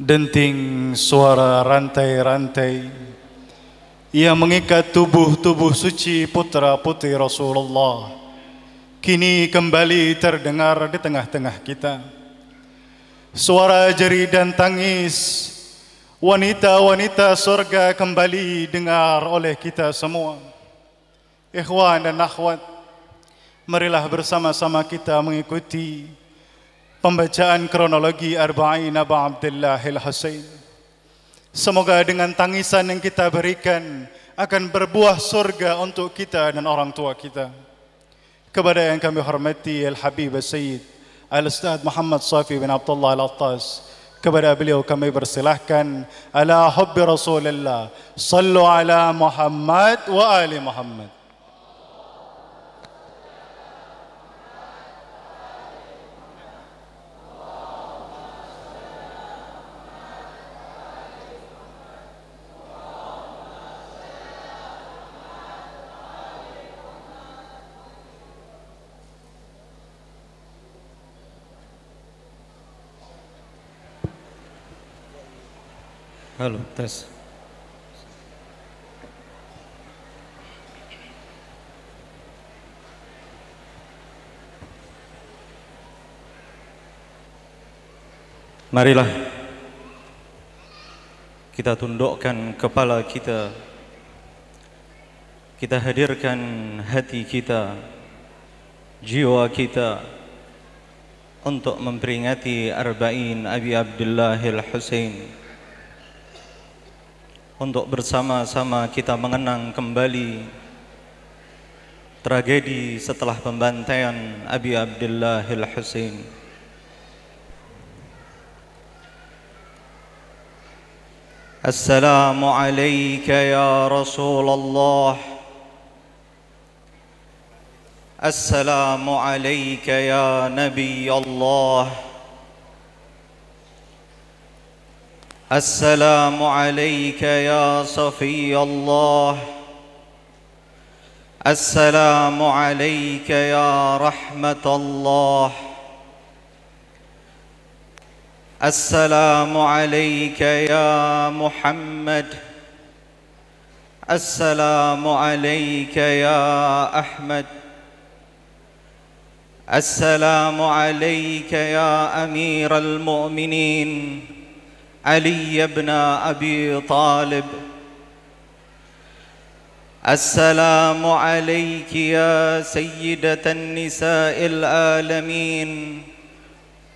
Denting suara rantai-rantai yang mengikat tubuh-tubuh suci putra-putri Rasulullah kini kembali terdengar di tengah-tengah kita. Suara jeri dan tangis wanita-wanita surga kembali dengar oleh kita semua. Ikhwan dan akhwat, marilah bersama-sama kita mengikuti pembacaan kronologi Arba'in Abu Abdullah Al-Husain. Semoga dengan tangisan yang kita berikan akan berbuah surga untuk kita dan orang tua kita. Kepada yang kami hormati Al-Habib Al-Sayyid Al-Ustaz Muhammad Safi bin Abdullah Al-Attas, kepada beliau kami persilahkan. Ala hubbi Rasulillah, sallu ala Muhammad wa ali Muhammad. Halo, tes. Marilah kita tundukkan kepala kita, kita hadirkan hati kita, jiwa kita untuk memperingati Arba'in Abi Abdullah Al-Husain. Untuk bersama-sama kita mengenang kembali tragedi setelah pembantaian Abi Abdullah Al-Husain. Assalamu alayka ya Rasulullah. Assalamu alayka ya Nabi Allah. السلام عليك يا صفي الله. السلام عليك يا رحمة الله. السلام عليك يا محمد. السلام عليك يا أحمد. السلام عليك يا أمير المؤمنين علي بن أبي طالب. السلام عليك يا سيدة النساء العالمين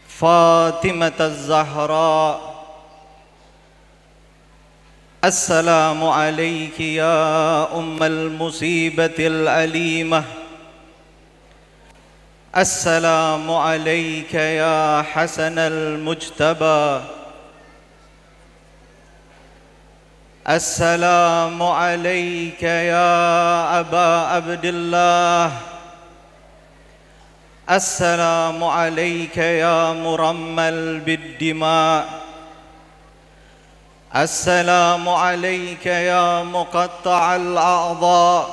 فاطمة الزهراء. السلام عليك يا أم المصيبة الأليمة. السلام عليك يا حسن المجتبى. السلام عليك يا أبا عبد الله. السلام عليك يا مرمل بالدماء. السلام عليك يا مقطع الأعضاء.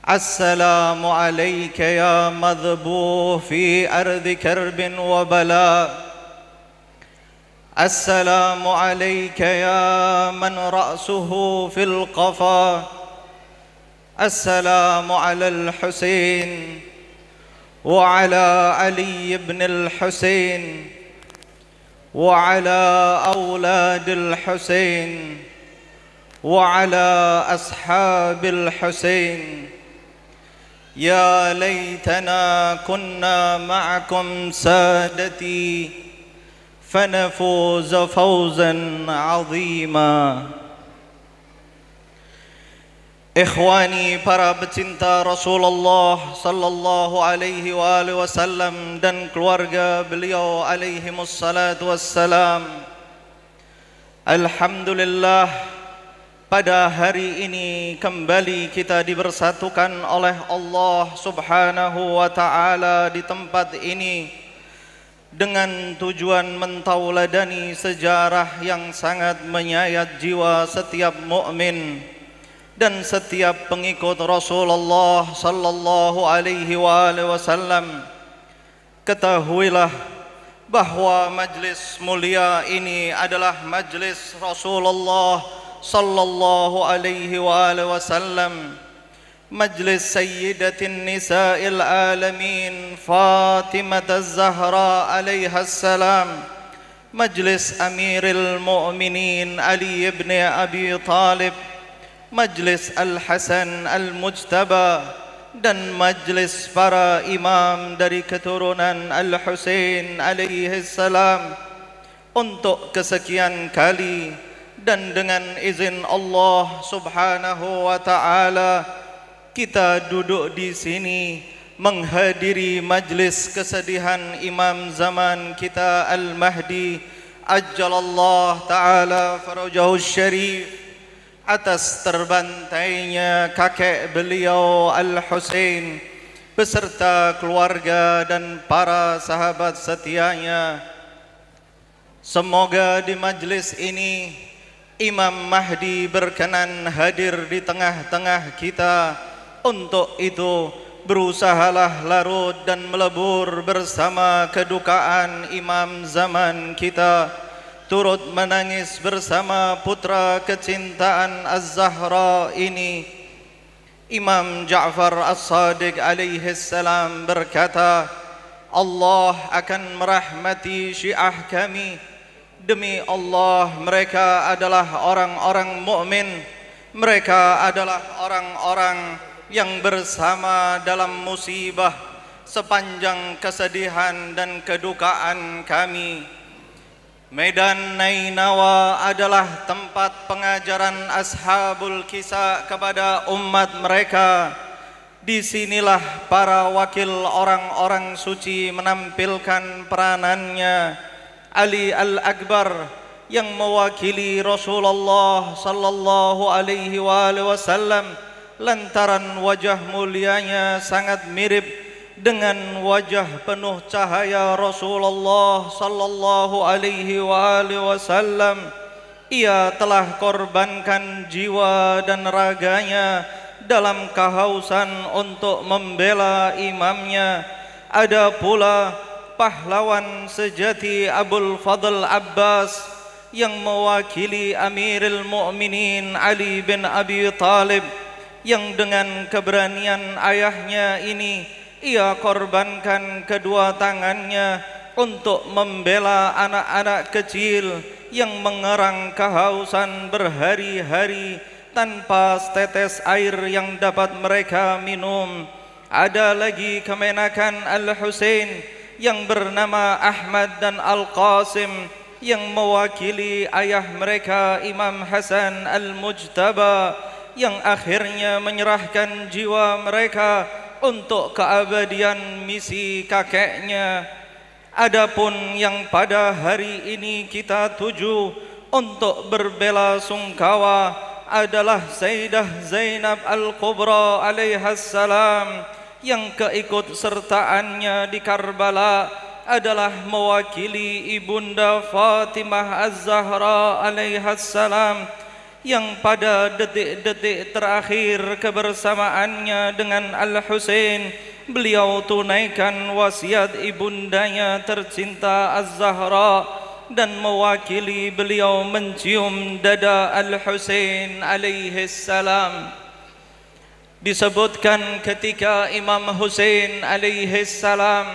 السلام عليك يا مذبوح في أرض كرب وبلاء. السلام عليك يا من رأسه في القفا. السلام على الحسين وعلى علي بن الحسين وعلى أولاد الحسين وعلى أصحاب الحسين. يا ليتنا كنا معكم سادتي فنفوز فوزا عظيما. Ikhwani para pecinta Rasulullah sallallahu alaihi wasallam dan keluarga beliau alaihi wassalatu wassalam. Alhamdulillah, pada hari ini kembali kita dibersatukan oleh Allah Subhanahu wa taala di tempat ini dengan tujuan mentauladani sejarah yang sangat menyayat jiwa setiap mukmin dan setiap pengikut Rasulullah sallallahu alaihi wasallam. Ketahuilah bahwa majlis mulia ini adalah majlis Rasulullah sallallahu alaihi wasallam, majlis sayyidatin nisa'il alamin Fatimah Az-Zahra alaiha salam, majlis amiril mu'minin Ali ibn Abi Talib, majlis Al-Hasan Al-Mujtaba, dan majlis para imam dari keturunan Al-Husain alaihi salam. Untuk kesekian kali dan dengan izin Allah subhanahu wa ta'ala, kita duduk di sini menghadiri majlis kesedihan imam zaman kita Al-Mahdi ajjalallahu ta'ala farajahu syarif, atas terbantainya kakek beliau Al-Husain beserta keluarga dan para sahabat setianya. Semoga di majlis ini Imam Mahdi berkenan hadir di tengah-tengah kita. Untuk itu berusahalah larut dan melebur bersama kedukaan imam zaman kita, turut menangis bersama putra kecintaan Az-Zahra ini. Imam Ja'far As-Sadiq alaihi salam berkata, Allah akan merahmati Syiah kami. Demi Allah, mereka adalah orang-orang mukmin. Mereka adalah orang-orang yang bersama dalam musibah sepanjang kesedihan dan kedukaan kami. Medan Nainawa adalah tempat pengajaran Ashabul Kisah kepada umat mereka. Disinilah para wakil orang-orang suci menampilkan peranannya. Ali Al-Akbar yang mewakili Rasulullah sallallahu alaihi wasallam lantaran wajah mulianya sangat mirip dengan wajah penuh cahaya Rasulullah sallallahu alaihi wasallam. Ia telah korbankan jiwa dan raganya dalam kehausan untuk membela imamnya. Ada pula pahlawan sejati Abul Fadl Abbas yang mewakili Amirul Mu'minin Ali bin Abi Talib, yang dengan keberanian ayahnya ini ia korbankan kedua tangannya untuk membela anak-anak kecil yang mengerang kehausan berhari-hari tanpa setetes air yang dapat mereka minum. Ada lagi kemenakan Al-Husain yang bernama Ahmad dan Al-Qasim yang mewakili ayah mereka Imam Hasan Al-Mujtaba, yang akhirnya menyerahkan jiwa mereka untuk keabadian misi kakeknya. Adapun yang pada hari ini kita tuju untuk berbela sungkawa adalah Sayyidah Zainab Al-Kubra alaihas salam, yang keikut sertaannya di Karbala adalah mewakili ibunda Fatimah Az-Zahra alaihas salam, yang pada detik-detik terakhir kebersamaannya dengan Al-Husain beliau tunaikan wasiat ibundanya tercinta Az-Zahra dan mewakili beliau mencium dada Al-Husain alaihi salam. Disebutkan ketika Imam Husain alaihi salam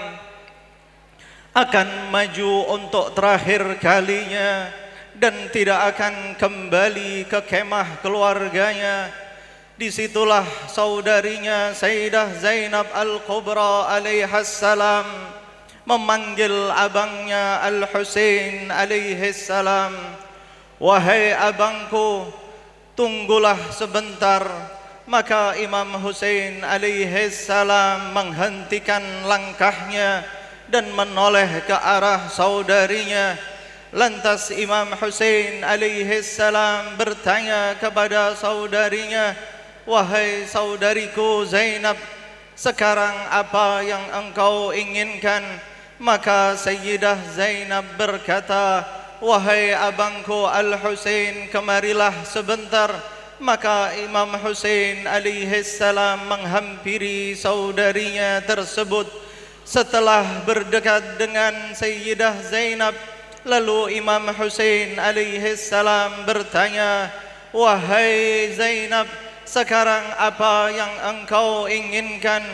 akan maju untuk terakhir kalinya dan tidak akan kembali ke kemah keluarganya, disitulah saudarinya Sayyidah Zainab Al-Kubra alaihas salam memanggil abangnya Al-Husain alaihis salam, "Wahai abangku, tunggulah sebentar." Maka Imam Husain alaihis salam menghentikan langkahnya dan menoleh ke arah saudarinya. Lantas Imam Husain alaihis salam bertanya kepada saudarinya, "Wahai saudariku Zainab, sekarang apa yang engkau inginkan?" Maka Sayyidah Zainab berkata, "Wahai abangku Al-Husain, kemarilah sebentar." Maka Imam Husain alaihis salam menghampiri saudarinya tersebut, Setelah berdekat dengan Sayyidah Zainab, lalu Imam Husain alaihi salam bertanya, "Wahai Zainab, sekarang apa yang engkau inginkan?"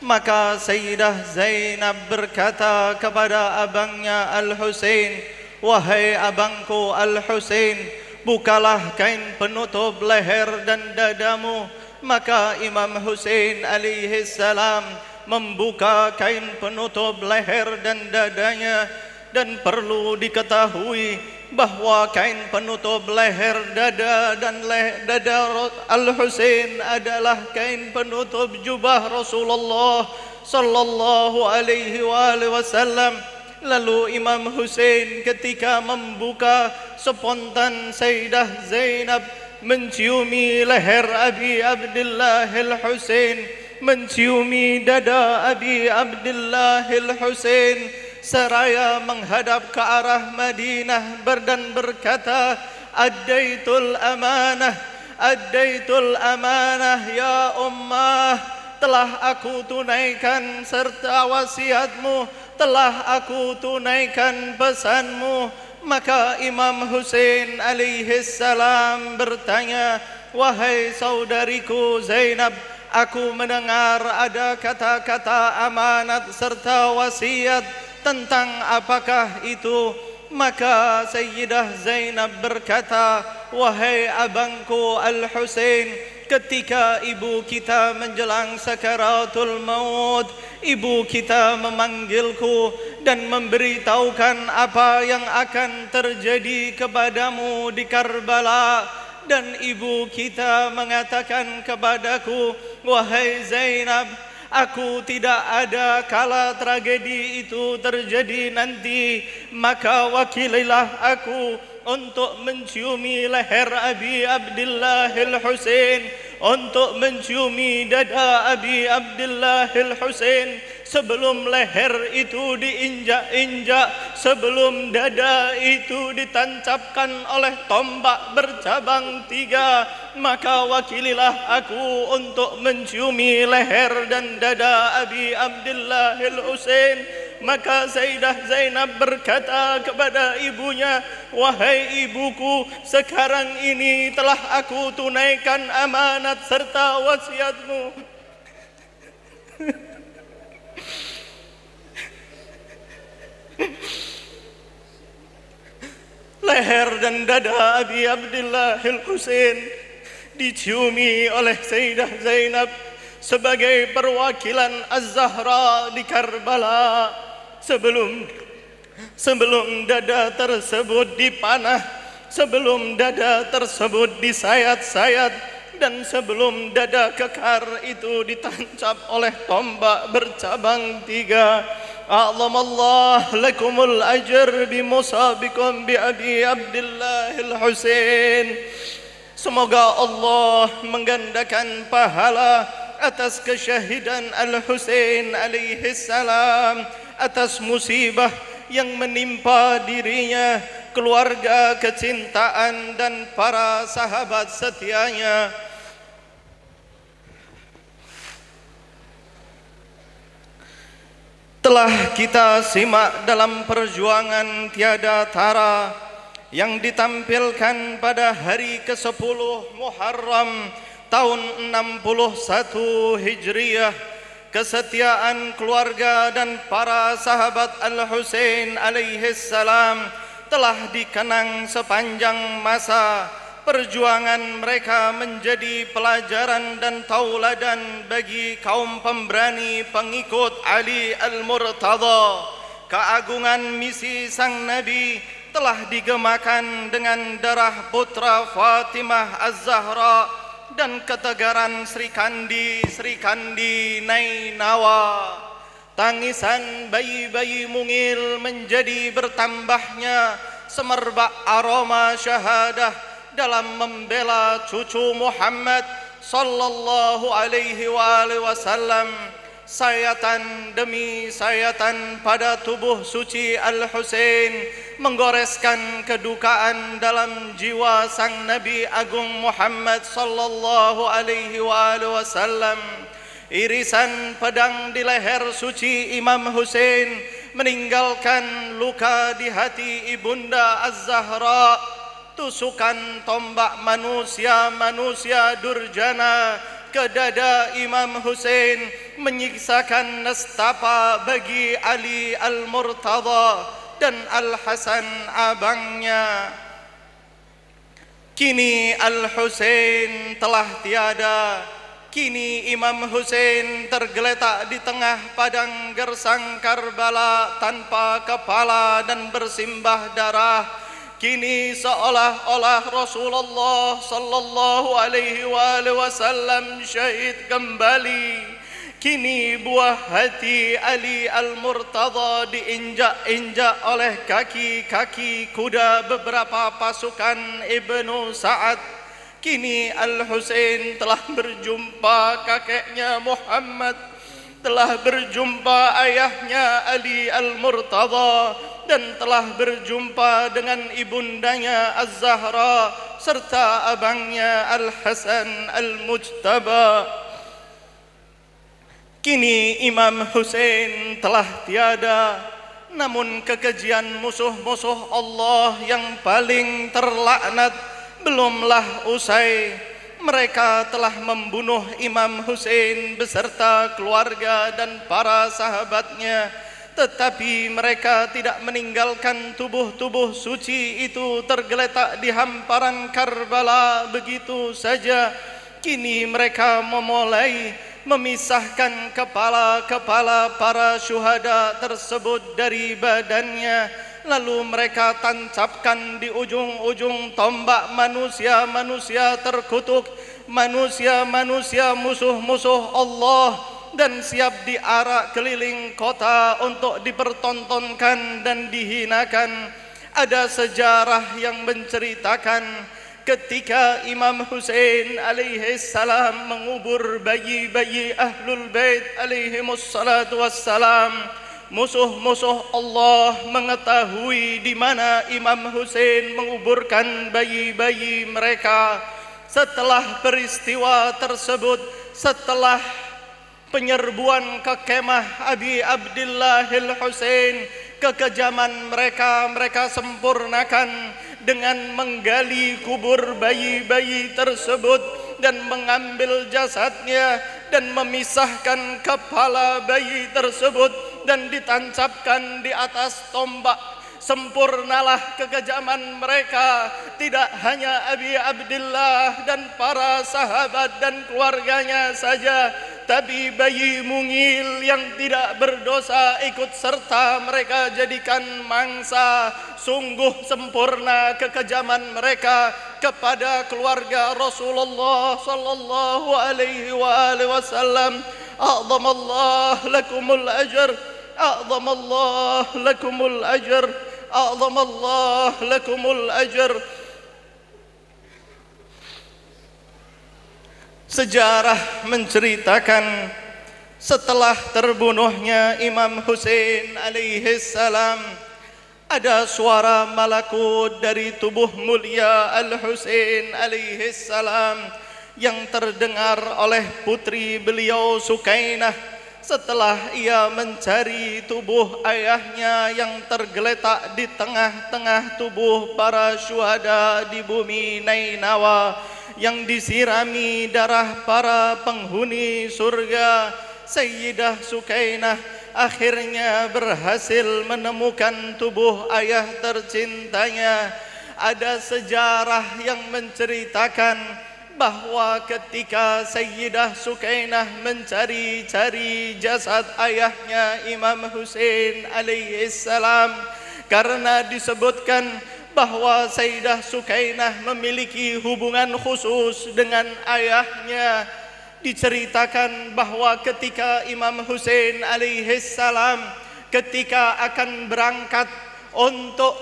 Maka Sayyidah Zainab berkata kepada abangnya Al-Husain, "Wahai abangku Al-Husain, bukalah kain penutup leher dan dadamu." Maka Imam Husain alaihi salam membuka kain penutup leher dan dadanya. Dan perlu diketahui bahwa kain penutup leher dada dan dada Al-Husain adalah kain penutup jubah Rasulullah sallallahu alaihi wasallam. Lalu Imam Husain ketika membuka, spontan Sayyidah Zainab menciumi leher Abi Abdullah Al-Husain, menciumi dada Abi Abdullah Al-Husain, seraya menghadap ke arah Madinah dan berkata, "Addaitul amanah, addaitul amanah ya ummah." Telah aku tunaikan serta wasiatmu, telah aku tunaikan pesanmu. Maka Imam Husain alaihi salam bertanya, "Wahai saudariku Zainab, aku mendengar ada kata-kata amanat serta wasiat, tentang apakah itu?" Maka Sayyidah Zainab berkata, "Wahai abangku Al-Husain, ketika ibu kita menjelang sakaratul maut, ibu kita memanggilku dan memberitahukan apa yang akan terjadi kepadamu di Karbala. Dan ibu kita mengatakan kepadaku, 'Wahai Zainab, aku tidak ada kala tragedi itu terjadi nanti, maka wakililah aku untuk menciumi leher Abi Abdullah Al-Husain, untuk menciumi dada Abi Abdullah Al-Husain sebelum leher itu diinjak-injak, sebelum dada itu ditancapkan oleh tombak bercabang 3, maka wakililah aku untuk menciumi leher dan dada Abi Abdullah Al-Husain." Maka Sayyidah Zainab berkata kepada ibunya, "Wahai ibuku, sekarang ini telah aku tunaikan amanat serta wasiatmu." Leher dan dada Abi Abdullah Al-Husain diciumi oleh Sayyidah Zainab sebagai perwakilan Az-Zahra di Karbala. Sebelum dada tersebut dipanah, sebelum dada tersebut disayat-sayat, dan sebelum dada kekar itu ditancap oleh tombak bercabang 3. A'lamallah lakumul ajr bimusabikum bi Abi Abdullah Al-Husain. Semoga Allah menggandakan pahala atas kesyahidan Al-Husain alaihi salam, atas musibah yang menimpa dirinya, keluarga kecintaan dan para sahabat setianya. Telah kita simak dalam perjuangan tiada tara yang ditampilkan pada hari ke-10 Muharram tahun 61 Hijriah, kesetiaan keluarga dan para sahabat Al-Husain alaihi salam telah dikenang sepanjang masa. Perjuangan mereka menjadi pelajaran dan tauladan bagi kaum pemberani pengikut Ali Al-Murtada. Keagungan misi sang Nabi telah digemakan dengan darah putra Fatimah Az-Zahra dan ketegaran Sri Kandi Nainawa. Tangisan bayi-bayi mungil menjadi bertambahnya semerbak aroma syahadah dalam membela cucu Muhammad sallallahu alaihi wasallam. Sayatan demi sayatan pada tubuh suci Al-Husain menggoreskan kedukaan dalam jiwa sang Nabi Agung Muhammad sallallahu alaihi wasallam. irisan pedang di leher suci Imam Husain, meninggalkan luka di hati Ibunda Az-Zahra, tusukan tombak manusia durjana ke dada Imam Husain, menyiksakan nestapa bagi Ali Al-Murtada dan Al-Hasan abangnya. Kini Al-Husain telah tiada. Kini Imam Husain tergeletak di tengah padang gersang Karbala tanpa kepala dan bersimbah darah. Kini seolah-olah Rasulullah sallallahu alaihi wasallam syahid kembali. Kini buah hati Ali Al-Murtada diinjak-injak oleh kaki-kaki kuda beberapa pasukan Ibnu Sa'ad. Kini Al-Husain telah berjumpa kakeknya Muhammad, telah berjumpa ayahnya Ali Al-Murtada, dan telah berjumpa dengan ibundanya Az-Zahra serta abangnya Al-Hasan Al-Mujtaba. Kini Imam Husain telah tiada, namun kekejian musuh-musuh Allah yang paling terlaknat belumlah usai. Mereka telah membunuh Imam Husain beserta keluarga dan para sahabatnya, tetapi mereka tidak meninggalkan tubuh-tubuh suci itu tergeletak di hamparan Karbala begitu saja. Kini mereka memulai memisahkan kepala-kepala para syuhada tersebut dari badannya, lalu mereka tancapkan di ujung-ujung tombak manusia-manusia terkutuk, manusia-manusia musuh-musuh Allah, dan siap diarak keliling kota untuk dipertontonkan dan dihinakan. Ada sejarah yang menceritakan ketika Imam Husain alaihi salam mengubur bayi-bayi Ahlul Bait alaihimus salatu wassalam, musuh-musuh Allah mengetahui di mana Imam Husain menguburkan bayi-bayi mereka. Setelah peristiwa tersebut, setelah penyerbuan ke kemah Abi Abdillahil Husain, kekejaman mereka sempurnakan dengan menggali kubur bayi-bayi tersebut dan mengambil jasadnya dan memisahkan kepala bayi tersebut dan ditancapkan di atas tombak. Sempurnalah kekejaman mereka, tidak hanya Abi Abdillah dan para sahabat dan keluarganya saja, tapi bayi mungil yang tidak berdosa ikut serta mereka jadikan mangsa. Sungguh sempurna kekejaman mereka kepada keluarga Rasulullah sallallahu alaihi wasallam. A'zamallahu lakumul ajr, a'zamallahu lakumul ajr, a'zamallahu lakumul ajr. Sejarah menceritakan setelah terbunuhnya Imam Husain alaihi salam, ada suara malakut dari tubuh mulia Al-Husain alaihi salam yang terdengar oleh putri beliau Sukainah setelah ia mencari tubuh ayahnya yang tergeletak di tengah-tengah tubuh para syuhada di bumi Nainawa yang disirami darah para penghuni surga. Sayyidah Sukainah akhirnya berhasil menemukan tubuh ayah tercintanya. Ada sejarah yang menceritakan bahwa ketika Sayyidah Sukainah mencari-cari jasad ayahnya Imam Husain alaihi salam, karena disebutkan bahwa Sayyidah Sukainah memiliki hubungan khusus dengan ayahnya, diceritakan bahwa ketika Imam Husain alaihi salam ketika akan berangkat untuk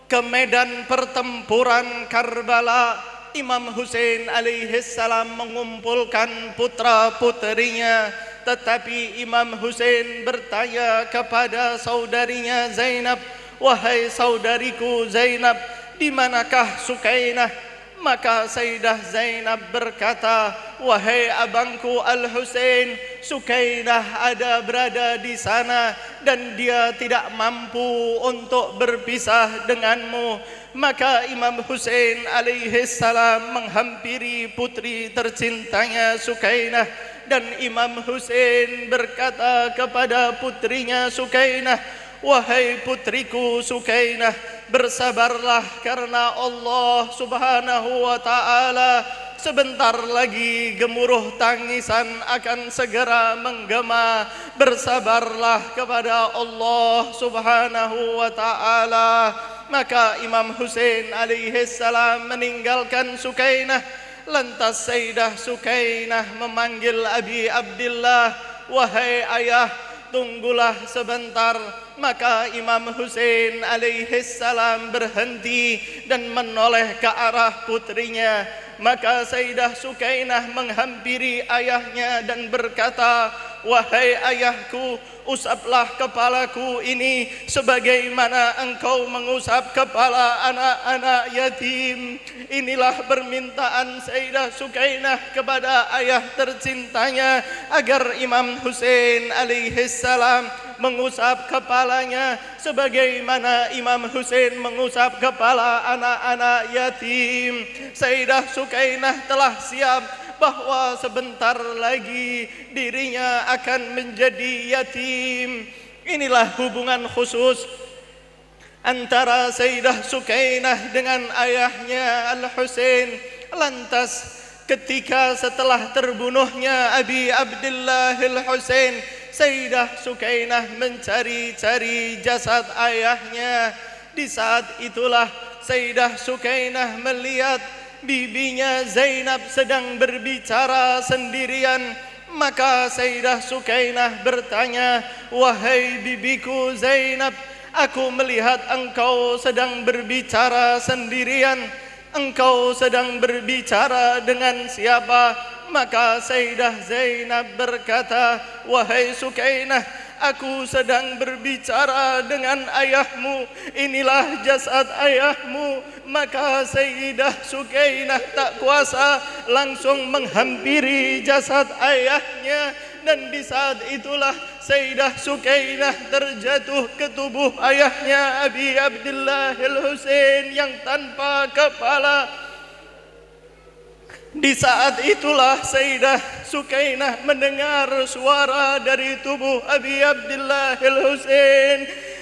ke medan pertempuran Karbala, Imam Husain alaihi salam mengumpulkan putra-puterinya, tetapi Imam Husain bertanya kepada saudarinya Zainab, "Wahai saudariku Zainab, di manakah Sukainah?" Maka Sayyidah Zainab berkata, wahai abangku Al-Husain, Sukainah berada di sana dan dia tidak mampu untuk berpisah denganmu. Maka Imam Husain alaihi salam menghampiri putri tercintanya Sukainah, dan Imam Husain berkata kepada putrinya Sukainah, wahai putriku Sukainah, bersabarlah karena Allah Subhanahu wa ta'ala sebentar lagi gemuruh tangisan akan segera menggema. Bersabarlah kepada Allah Subhanahu wa ta'ala. Maka Imam Husain alaihi salam meninggalkan Sukainah. Lantas Sayyidah Sukainah memanggil Abi Abdillah, wahai ayah, tunggulah sebentar. Maka Imam Husain alaihi salam berhenti dan menoleh ke arah putrinya. Maka Sayyidah Sukainah menghampiri ayahnya dan berkata, wahai ayahku, usaplah kepalaku ini sebagaimana engkau mengusap kepala anak-anak yatim. Inilah permintaan Sayyidah Sukainah kepada ayah tercintanya agar Imam Husain alaihi salam mengusap kepalanya sebagaimana Imam Husain mengusap kepala anak-anak yatim. Sayyidah Sukainah telah siap bahwa sebentar lagi dirinya akan menjadi yatim. Inilah hubungan khusus antara Sayyidah Sukainah dengan ayahnya Al-Husain. Lantas ketika setelah terbunuhnya Abi Abdillah Al-Husain, Sayyidah Sukainah mencari-cari jasad ayahnya. Di saat itulah Sayyidah Sukainah melihat bibinya Zainab sedang berbicara sendirian. Maka Sayyidah Sukainah bertanya, wahai bibiku Zainab, aku melihat engkau sedang berbicara sendirian. Engkau sedang berbicara dengan siapa? Maka Sayyidah Zainab berkata, wahai Sukainah, aku sedang berbicara dengan ayahmu. Inilah jasad ayahmu. Maka Sayyidah Sukainah tak kuasa langsung menghampiri jasad ayahnya. Dan di saat itulah Sayyidah Sukainah terjatuh ke tubuh ayahnya Abi Abdillah Al-Husain yang tanpa kepala. Di saat itulah Sayyidah Sukainah mendengar suara dari tubuh Abi Abdillah Al-Husain.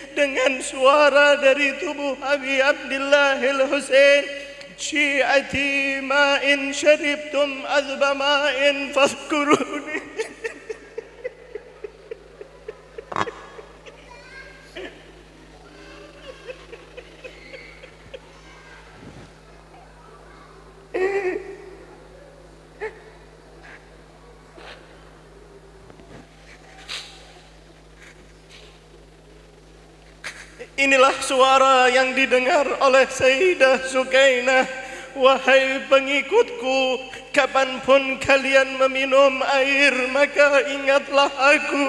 Dengan suara dari tubuh Abi Abdillah Al-Husain, syi'ati ma'in syaribtum azba ma'in fadhkuruni. Inilah suara yang didengar oleh Sayyidah Sukainah. Wahai pengikutku, kapanpun kalian meminum air, maka ingatlah aku.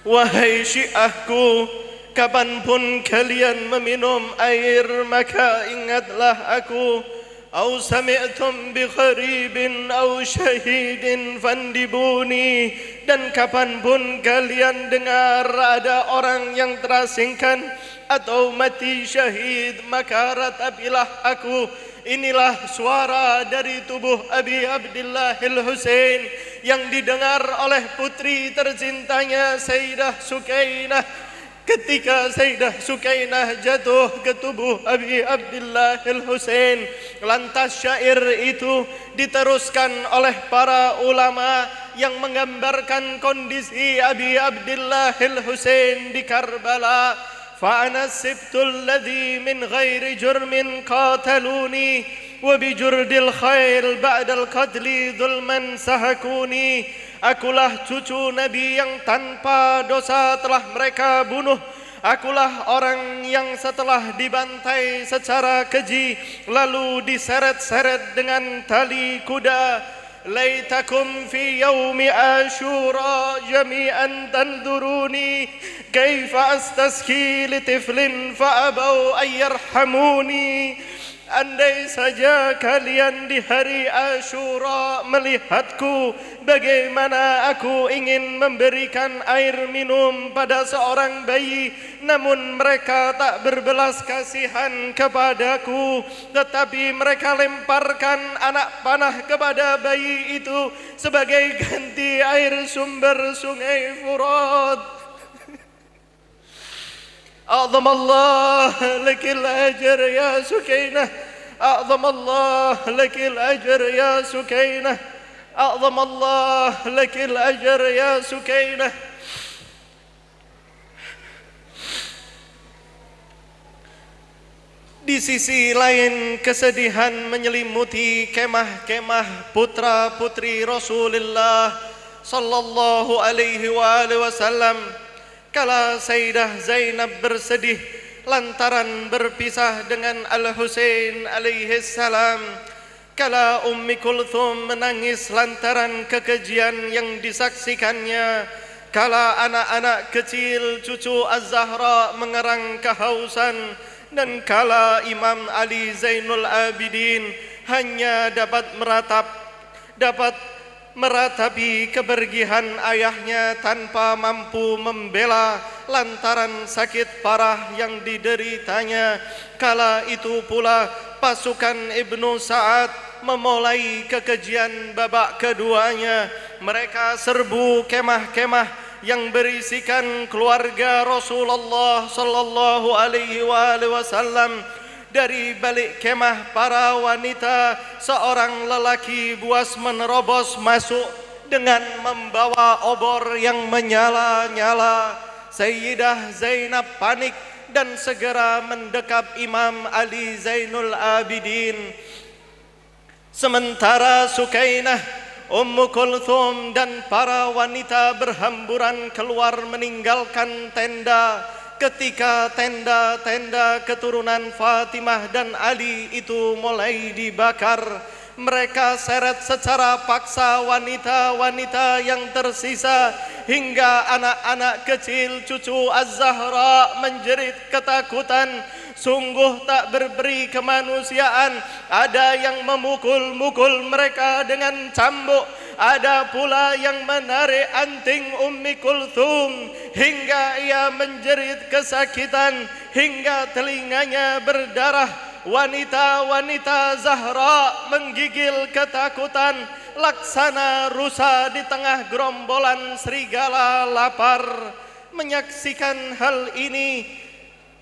Wahai syiahku, kapanpun kalian meminum air, maka ingatlah aku. Au sami'tum bi gharibin au syahidin fandibuni. Dan kapanpun kalian dengar ada orang yang terasingkan atau mati syahid, maka ratapilah aku. Inilah suara dari tubuh Abi Abdillah Al-Husain yang didengar oleh putri tercintanya Sayyidah Sukainah. Ketika Sayyidah Sukainah jatuh ke tubuh Abi Abdillah Al-Husain, lantas syair itu diteruskan oleh para ulama yang menggambarkan kondisi Abi Abdillah Al-Husain di Karbala. فأنا السبت الذي من غير جرم قاتلوني وبجرد الخيل بعد القتل ظلما سهكوني. Akulah cucu Nabi yang tanpa dosa telah mereka bunuh. Akulah orang yang setelah dibantai secara keji lalu diseret-seret dengan tali kuda. Laitakum fi yaumi Ashura jami'an tanzuruni kaifa astaski li tiflin fa abau ayyarhamuni. Andai saja kalian di hari Ashura melihatku bagaimana aku ingin memberikan air minum pada seorang bayi, namun mereka tak berbelas kasihan kepadaku, tetapi mereka lemparkan anak panah kepada bayi itu sebagai ganti air sumber sungai Furat. أعظم الله لك الأجر يا سكينة أعظم الله لك الأجر يا سكينة أعظم الله لك الأجر يا سكينة. Di sisi lain kesedihan menyelimuti kemah-kemah putra-putri Rasulullah sallallahu alaihi wasallam. Kala Sayyidah Zainab bersedih lantaran berpisah dengan Al-Husain alaihi salam. Kala Ummi Kulthum menangis lantaran kekejian yang disaksikannya. Kala anak-anak kecil cucu Az-Zahra mengerang kehausan. Dan kala Imam Ali Zainul Abidin hanya dapat meratapi kebergihan ayahnya tanpa mampu membela lantaran sakit parah yang dideritanya. Kala itu pula pasukan Ibnu Sa'ad memulai kekejian babak keduanya. Mereka serbu kemah-kemah yang berisikan keluarga Rasulullah sallallahu alaihi wasallam. Dari balik kemah para wanita, seorang lelaki buas menerobos masuk dengan membawa obor yang menyala-nyala. Sayyidah Zainab panik dan segera mendekap Imam Ali Zainul Abidin. Sementara Sukainah, Ummu Kulthum dan para wanita berhamburan keluar meninggalkan tenda. Ketika tenda-tenda keturunan Fatimah dan Ali itu mulai dibakar, mereka seret secara paksa wanita-wanita yang tersisa hingga anak-anak kecil cucu Az-Zahra menjerit ketakutan. Sungguh tak berberi kemanusiaan. Ada yang memukul-mukul mereka dengan cambuk. Ada pula yang menarik anting Ummi Kulthum hingga ia menjerit kesakitan hingga telinganya berdarah. Wanita-wanita Zahra menggigil ketakutan laksana rusa di tengah gerombolan serigala lapar. Menyaksikan hal ini,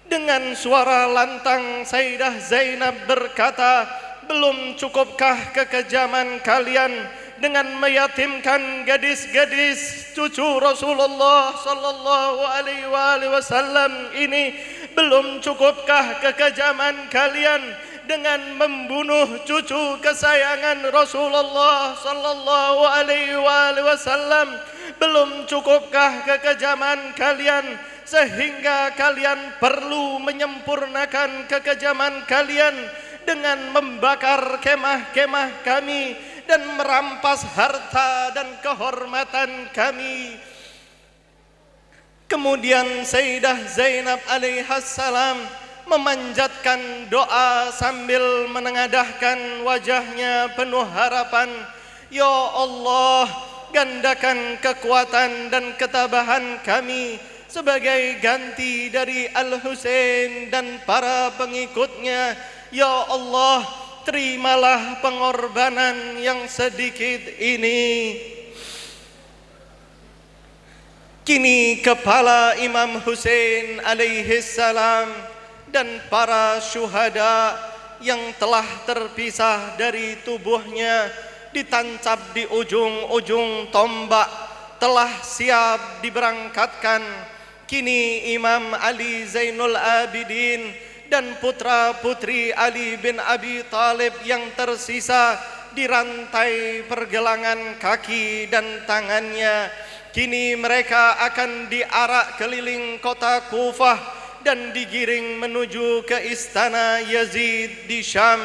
dengan suara lantang Sayyidah Zainab berkata, "Belum cukupkah kekejaman kalian dengan meyatimkan gadis-gadis cucu Rasulullah sallallahu alaihi wasallam ini? Belum cukupkah kekejaman kalian dengan membunuh cucu kesayangan Rasulullah sallallahu alaihi wasallam? Belum cukupkah kekejaman kalian sehingga kalian perlu menyempurnakan kekejaman kalian dengan membakar kemah-kemah kami dan merampas harta dan kehormatan kami?" Kemudian Sayyidah Zainab alaihassalam memanjatkan doa sambil menengadahkan wajahnya penuh harapan. "Ya Allah, gandakan kekuatan dan ketabahan kami sebagai ganti dari Al-Husain dan para pengikutnya. Ya Allah, terimalah pengorbanan yang sedikit ini." Kini kepala Imam Husain alaihi salam dan para syuhada yang telah terpisah dari tubuhnya ditancap di ujung-ujung tombak telah siap diberangkatkan. Kini Imam Ali Zainul Abidin dan putra-putri Ali bin Abi Thalib yang tersisa dirantai pergelangan kaki dan tangannya. Kini mereka akan diarak keliling kota Kufah dan digiring menuju ke istana Yazid di Syam.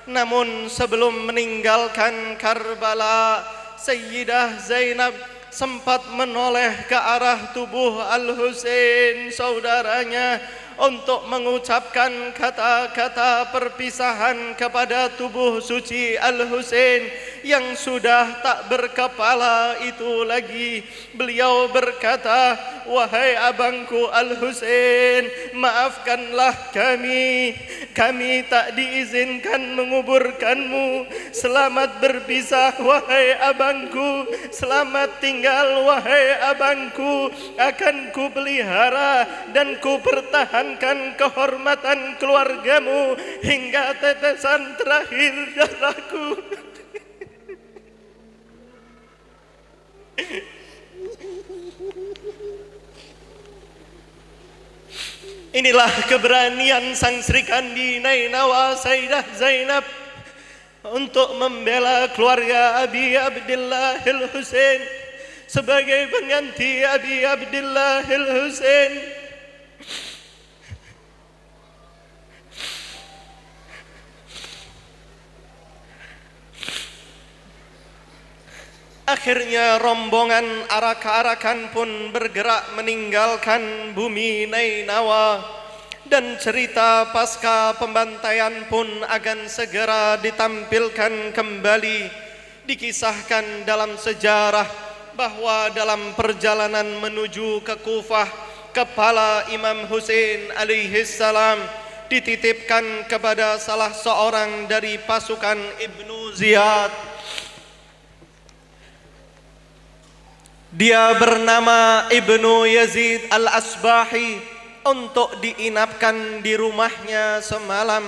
Namun sebelum meninggalkan Karbala, Sayyidah Zainab sempat menoleh ke arah tubuh Al-Husain saudaranya untuk mengucapkan kata-kata perpisahan kepada tubuh suci Al-Husain yang sudah tak berkepala itu lagi. Beliau berkata, "Wahai abangku Al-Husain, maafkanlah kami tak diizinkan menguburkanmu. Selamat berpisah wahai abangku, selamat tinggal wahai abangku. Akan ku pelihara dan ku pertahankan kehormatan keluargamu hingga tetesan terakhir darahku." Inilah keberanian Sang Sri Kandi Nainawa Sayyidah Zainab untuk membela keluarga Abi Abdillah Al-Husain sebagai pengganti Abi Abdillah Al-Husain. Akhirnya rombongan arak-arakan pun bergerak meninggalkan bumi Nainawa, dan cerita pasca pembantaian pun akan segera ditampilkan kembali. Dikisahkan dalam sejarah bahwa dalam perjalanan menuju ke Kufah, kepala Imam Husain alaihi salam dititipkan kepada salah seorang dari pasukan Ibnu Ziyad. Dia bernama Ibnu Yazid Al-Asbahi untuk diinapkan di rumahnya semalam.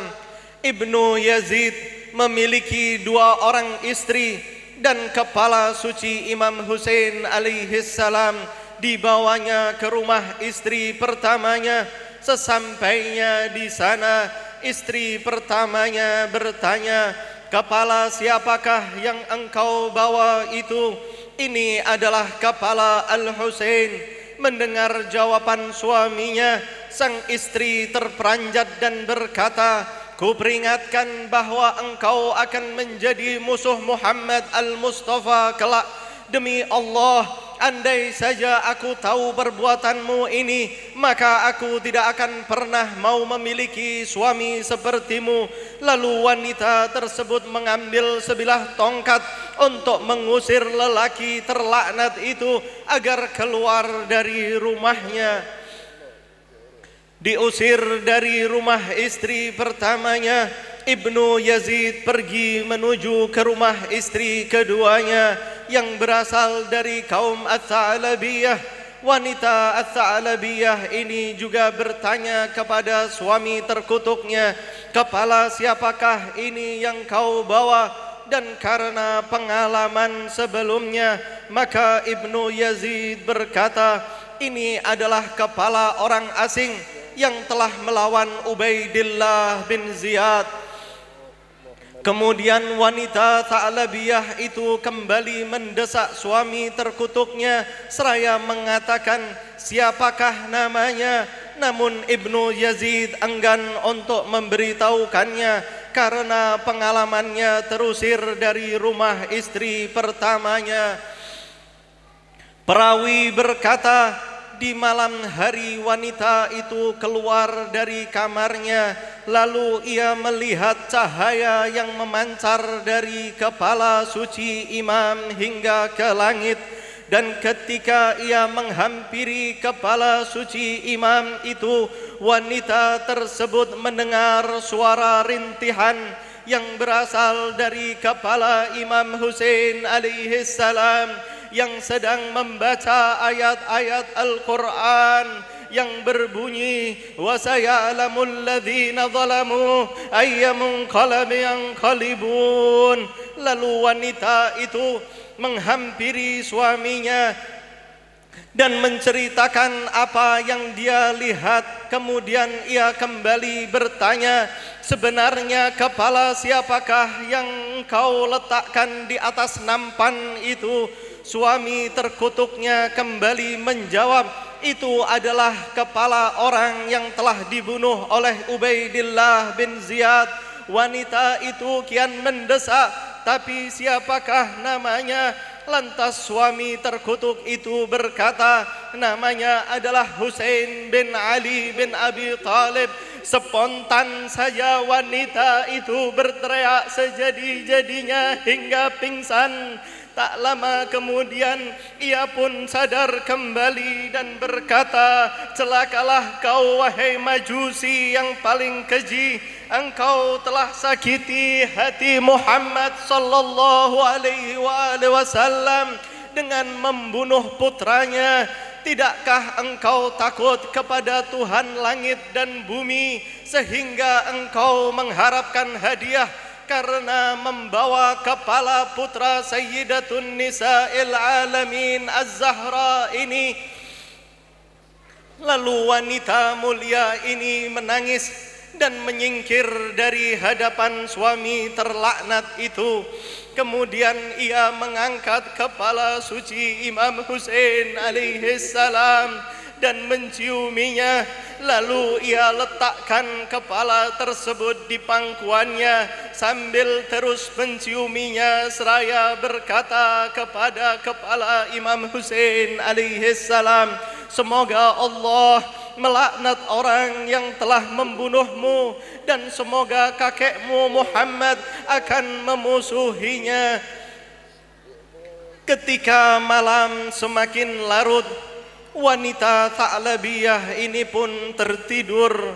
Ibnu Yazid memiliki 2 orang istri, dan kepala suci Imam Husain alaihi salam dibawanya ke rumah istri pertamanya. Sesampainya di sana, istri pertamanya bertanya, "Kepala siapakah yang engkau bawa itu?" "Ini adalah kepala Al-Husain." Mendengar jawaban suaminya, sang istri terperanjat dan berkata, "Ku peringatkan bahwa engkau akan menjadi musuh Muhammad Al-Mustafa kelak. Demi Allah, andai saja aku tahu perbuatanmu ini, maka aku tidak akan pernah mau memiliki suami sepertimu." Lalu wanita tersebut mengambil sebilah tongkat untuk mengusir lelaki terlaknat itu agar keluar dari rumahnya. Diusir dari rumah istri pertamanya, Ibnu Yazid pergi menuju ke rumah istri keduanya yang berasal dari kaum Ats-Tsalabiyah. Wanita Ats-Tsalabiyah ini juga bertanya kepada suami terkutuknya, "Kepala siapakah ini yang kau bawa?" Dan karena pengalaman sebelumnya, maka Ibnu Yazid berkata, "Ini adalah kepala orang asing yang telah melawan Ubaidillah bin Ziyad." Kemudian wanita Tha'labiyah itu kembali mendesak suami terkutuknya seraya mengatakan, "Siapakah namanya?" Namun Ibnu Yazid enggan untuk memberitahukannya karena pengalamannya terusir dari rumah istri pertamanya. Perawi berkata, di malam hari wanita itu keluar dari kamarnya, lalu ia melihat cahaya yang memancar dari kepala suci imam hingga ke langit. Dan ketika ia menghampiri kepala suci imam itu, wanita tersebut mendengar suara rintihan yang berasal dari kepala Imam Husain alaihi salam yang sedang membaca ayat-ayat Al-Quran yang berbunyi, "Wa sayalamul ladzina zalamu ayyamun qalbi yanqalibun." Lalu wanita itu menghampiri suaminya dan menceritakan apa yang dia lihat. Kemudian ia kembali bertanya, "Sebenarnya kepala siapakah yang kau letakkan di atas nampan itu?" Suami terkutuknya kembali menjawab, itu adalah kepala orang yang telah dibunuh oleh Ubaidillah bin Ziyad. Wanita itu kian mendesak, tapi siapakah namanya? Lantas suami terkutuk itu berkata, namanya adalah Husain bin Ali bin Abi Talib. Spontan saja wanita itu berteriak sejadi-jadinya hingga pingsan. Tak lama kemudian ia pun sadar kembali dan berkata, celakalah kau wahai Majusi yang paling keji. Engkau telah sakiti hati Muhammad sallallahu alaihi wasallam dengan membunuh putranya. Tidakkah engkau takut kepada Tuhan langit dan bumi sehingga engkau mengharapkan hadiah karena membawa kepala putra Sayyidatun Nisa'il Alamin Az-Zahra ini? Lalu wanita mulia ini menangis dan menyingkir dari hadapan suami terlaknat itu. Kemudian ia mengangkat kepala suci Imam Husain alaihi salam dan menciuminya. Lalu ia letakkan kepala tersebut di pangkuannya sambil terus menciuminya seraya berkata kepada kepala Imam Husain alaihi salam, semoga Allah melaknat orang yang telah membunuhmu dan semoga kakekmu Muhammad akan memusuhinya. Ketika malam semakin larut, wanita Tha'labiyah ini pun tertidur.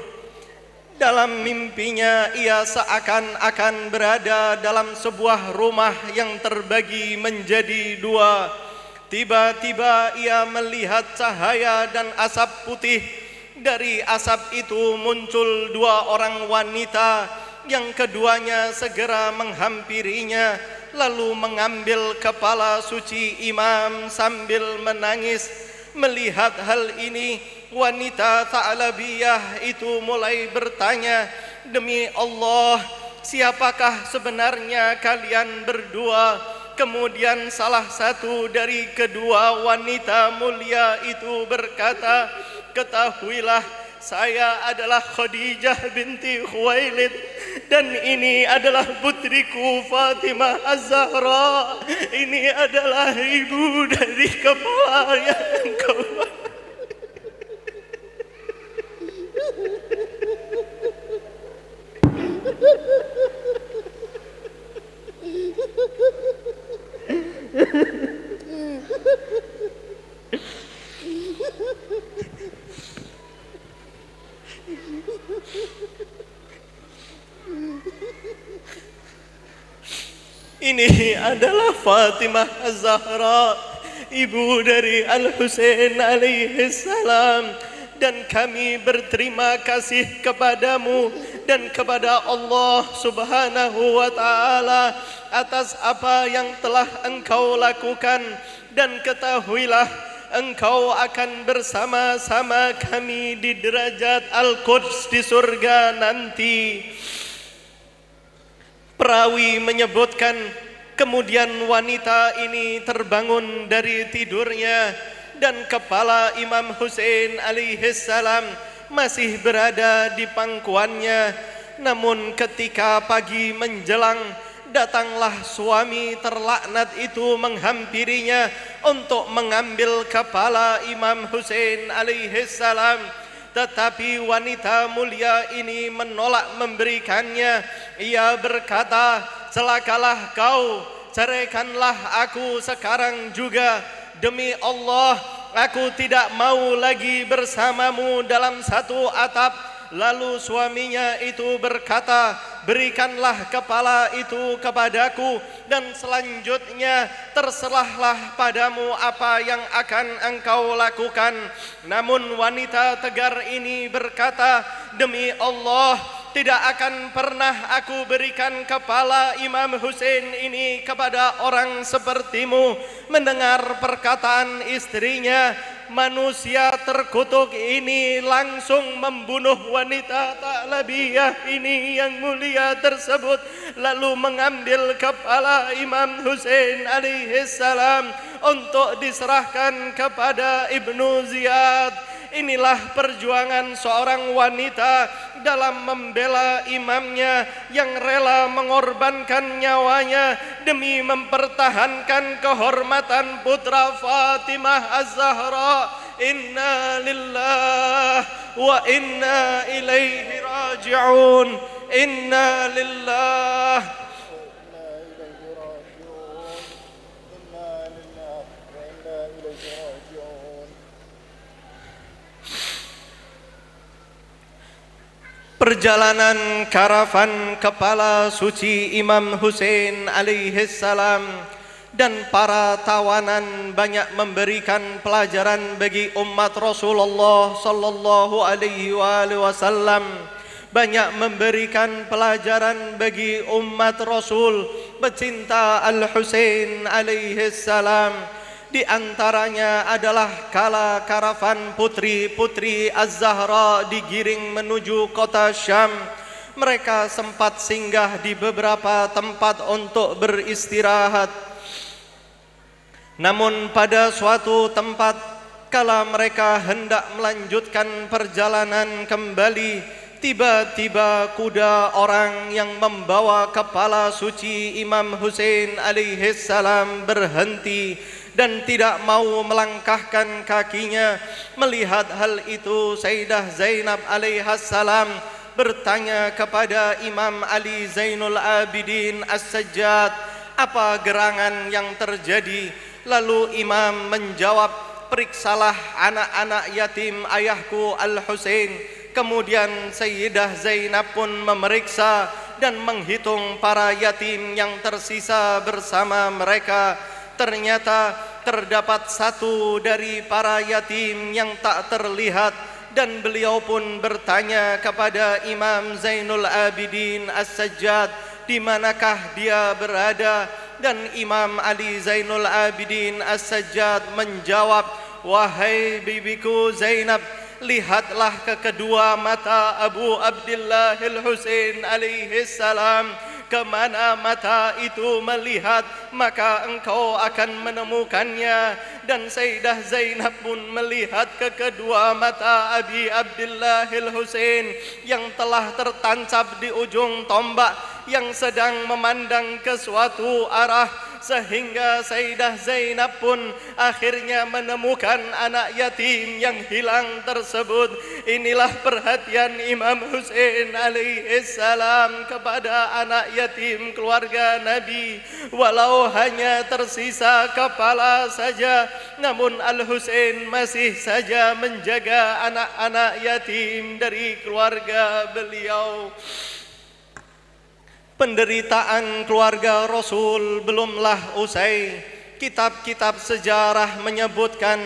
Dalam mimpinya ia seakan-akan berada dalam sebuah rumah yang terbagi menjadi dua. Tiba-tiba ia melihat cahaya dan asap putih. Dari asap itu muncul dua orang wanita, yang keduanya segera menghampirinya lalu mengambil kepala suci imam sambil menangis. Melihat hal ini, wanita Tha'labiyah itu mulai bertanya, demi Allah, siapakah sebenarnya kalian berdua? Kemudian salah satu dari kedua wanita mulia itu berkata, ketahuilah, saya adalah Khadijah binti Khuwailid dan ini adalah putriku Fatimah Az-Zahra. Ini adalah ibu dari kepala yang engkau. Ini adalah Fatimah Az-Zahra, ibu dari Al-Husain alaihi salam, dan kami berterima kasih kepadamu dan kepada Allah Subhanahu wa taala atas apa yang telah engkau lakukan, dan ketahuilah engkau akan bersama-sama kami di derajat Al-Quds di surga nanti. Perawi menyebutkan, kemudian wanita ini terbangun dari tidurnya dan kepala Imam Husain alaihi salam masih berada di pangkuannya. Namun ketika pagi menjelang, datanglah suami terlaknat itu menghampirinya untuk mengambil kepala Imam Husain alaihi salam. Tetapi wanita mulia ini menolak memberikannya. Ia berkata, celakalah kau, ceraikanlah aku sekarang juga. Demi Allah, aku tidak mau lagi bersamamu dalam satu atap. Lalu suaminya itu berkata, berikanlah kepala itu kepadaku dan selanjutnya terserahlah padamu apa yang akan engkau lakukan. Namun wanita tegar ini berkata, demi Allah, tidak akan pernah aku berikan kepala Imam Hussein ini kepada orang sepertimu. Mendengar perkataan istrinya, manusia terkutuk ini langsung membunuh wanita Ta'labiyah ini yang mulia tersebut, lalu mengambil kepala Imam Hussein alaihissalam untuk diserahkan kepada Ibnu Ziyad. Inilah perjuangan seorang wanita dalam membela imamnya yang rela mengorbankan nyawanya demi mempertahankan kehormatan putra Fatimah Az-Zahra. Inna lillahi wa inna ilaihi raji'un. Inna lillahi perjalanan karavan kepala suci Imam Hussein alaihissalam dan para tawanan banyak memberikan pelajaran bagi umat Rasulullah sallallahu alaihi wasallam, banyak memberikan pelajaran bagi umat Rasul pecinta Al-Husain alaihissalam. Di antaranya adalah kala karavan putri-putri Az-Zahra digiring menuju kota Syam. Mereka sempat singgah di beberapa tempat untuk beristirahat. Namun pada suatu tempat, kala mereka hendak melanjutkan perjalanan kembali, tiba-tiba kuda orang yang membawa kepala suci Imam Hussein alaihissalam berhenti dan tidak mau melangkahkan kakinya. Melihat hal itu, Sayyidah Zainab alaihissalam bertanya kepada Imam Ali Zainul Abidin As-Sajjad, apa gerangan yang terjadi? Lalu Imam menjawab, periksalah anak-anak yatim ayahku Al-Husain. Kemudian Sayyidah Zainab pun memeriksa dan menghitung para yatim yang tersisa bersama mereka. Ternyata terdapat satu dari para yatim yang tak terlihat, dan beliau pun bertanya kepada Imam Zainul Abidin As-Sajjad, di manakah dia berada? Dan Imam Ali Zainul Abidin As-Sajjad menjawab, wahai bibiku Zainab, lihatlah ke kedua mata Abu Abdillah Al-Husain alaihissalam. Kemana mata itu melihat, maka engkau akan menemukannya. Dan Sayyidah Zainab pun melihat ke kedua mata Abi Abdillah Al-Husain yang telah tertancap di ujung tombak, yang sedang memandang ke suatu arah, sehingga Sayyidah Zainab pun akhirnya menemukan anak yatim yang hilang tersebut. Inilah perhatian Imam Hussein alaihissalam kepada anak yatim keluarga Nabi. Walau hanya tersisa kepala saja, namun Al-Husain masih saja menjaga anak-anak yatim dari keluarga beliau. Penderitaan keluarga Rasul belumlah usai. Kitab-kitab sejarah menyebutkan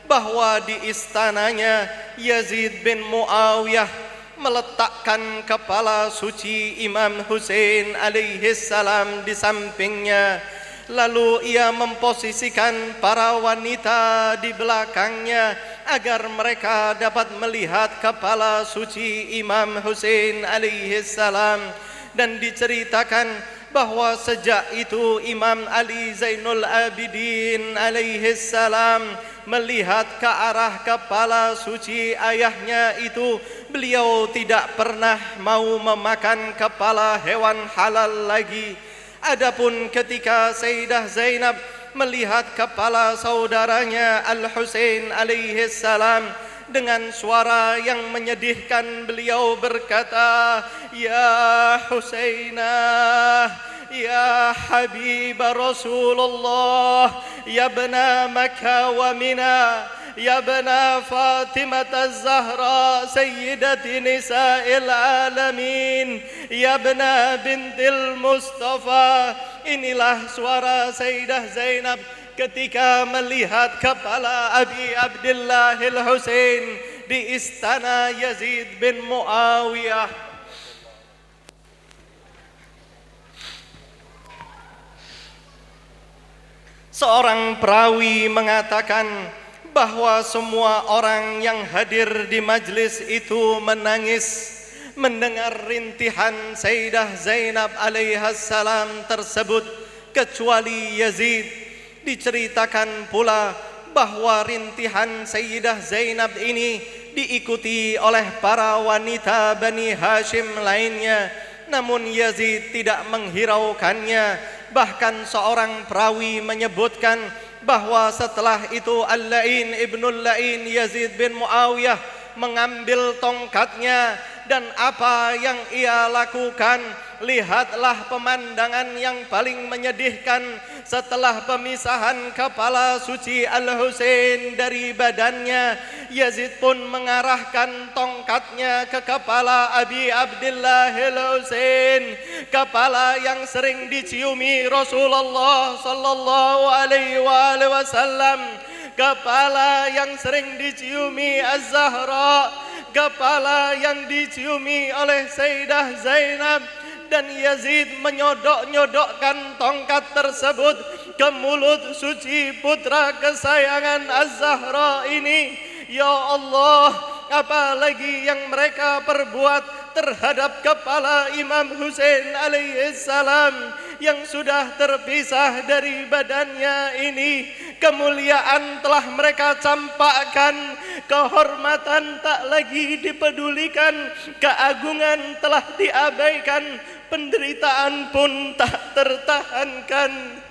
bahwa di istananya Yazid bin Muawiyah meletakkan kepala suci Imam Hussein alaihissalam di sampingnya. Lalu ia memposisikan para wanita di belakangnya agar mereka dapat melihat kepala suci Imam Hussein alaihissalam. Dan diceritakan bahwa sejak itu Imam Ali Zainul Abidin alaihissalam melihat ke arah kepala suci ayahnya itu, beliau tidak pernah mau memakan kepala hewan halal lagi. Adapun ketika Sayyidah Zainab melihat kepala saudaranya Al-Husain alaihissalam, dengan suara yang menyedihkan beliau berkata, ya Husainah, ya Habib Rasulullah, ya bna Makkah wa Mina, ya bna Fatimah Az-Zahra sayyidati nisa'il alamin, ya bna bintil Mustafa. Inilah suara Sayyidah Zainab ketika melihat kepala Abi Abdillah Al-Husain di istana Yazid bin Muawiyah. Seorang perawi mengatakan bahwa semua orang yang hadir di majlis itu menangis mendengar rintihan Sayyidah Zainab alaihissalam tersebut, kecuali Yazid. Diceritakan pula bahwa rintihan Sayyidah Zainab ini diikuti oleh para wanita Bani Hashim lainnya, namun Yazid tidak menghiraukannya. Bahkan seorang perawi menyebutkan bahwa setelah itu Al-La'in ibnul La'in Yazid bin Muawiyah mengambil tongkatnya, dan apa yang ia lakukan, lihatlah pemandangan yang paling menyedihkan. Setelah pemisahan kepala suci Al-Husain dari badannya, Yazid pun mengarahkan tongkatnya ke kepala Abi Abdillah Al-Husain, kepala yang sering diciumi Rasulullah sallallahu alaihi wasallam, kepala yang sering diciumi Az-Zahra, kepala yang diciumi oleh Sayyidah Zainab. Dan Yazid menyodok-nyodokkan tongkat tersebut ke mulut suci putra kesayangan Az-Zahra ini. Ya Allah, apalagi yang mereka perbuat terhadap kepala Imam Husain alaihissalam yang sudah terpisah dari badannya ini. Kemuliaan telah mereka campakkan, kehormatan tak lagi dipedulikan, keagungan telah diabaikan, penderitaan pun tak tertahankan.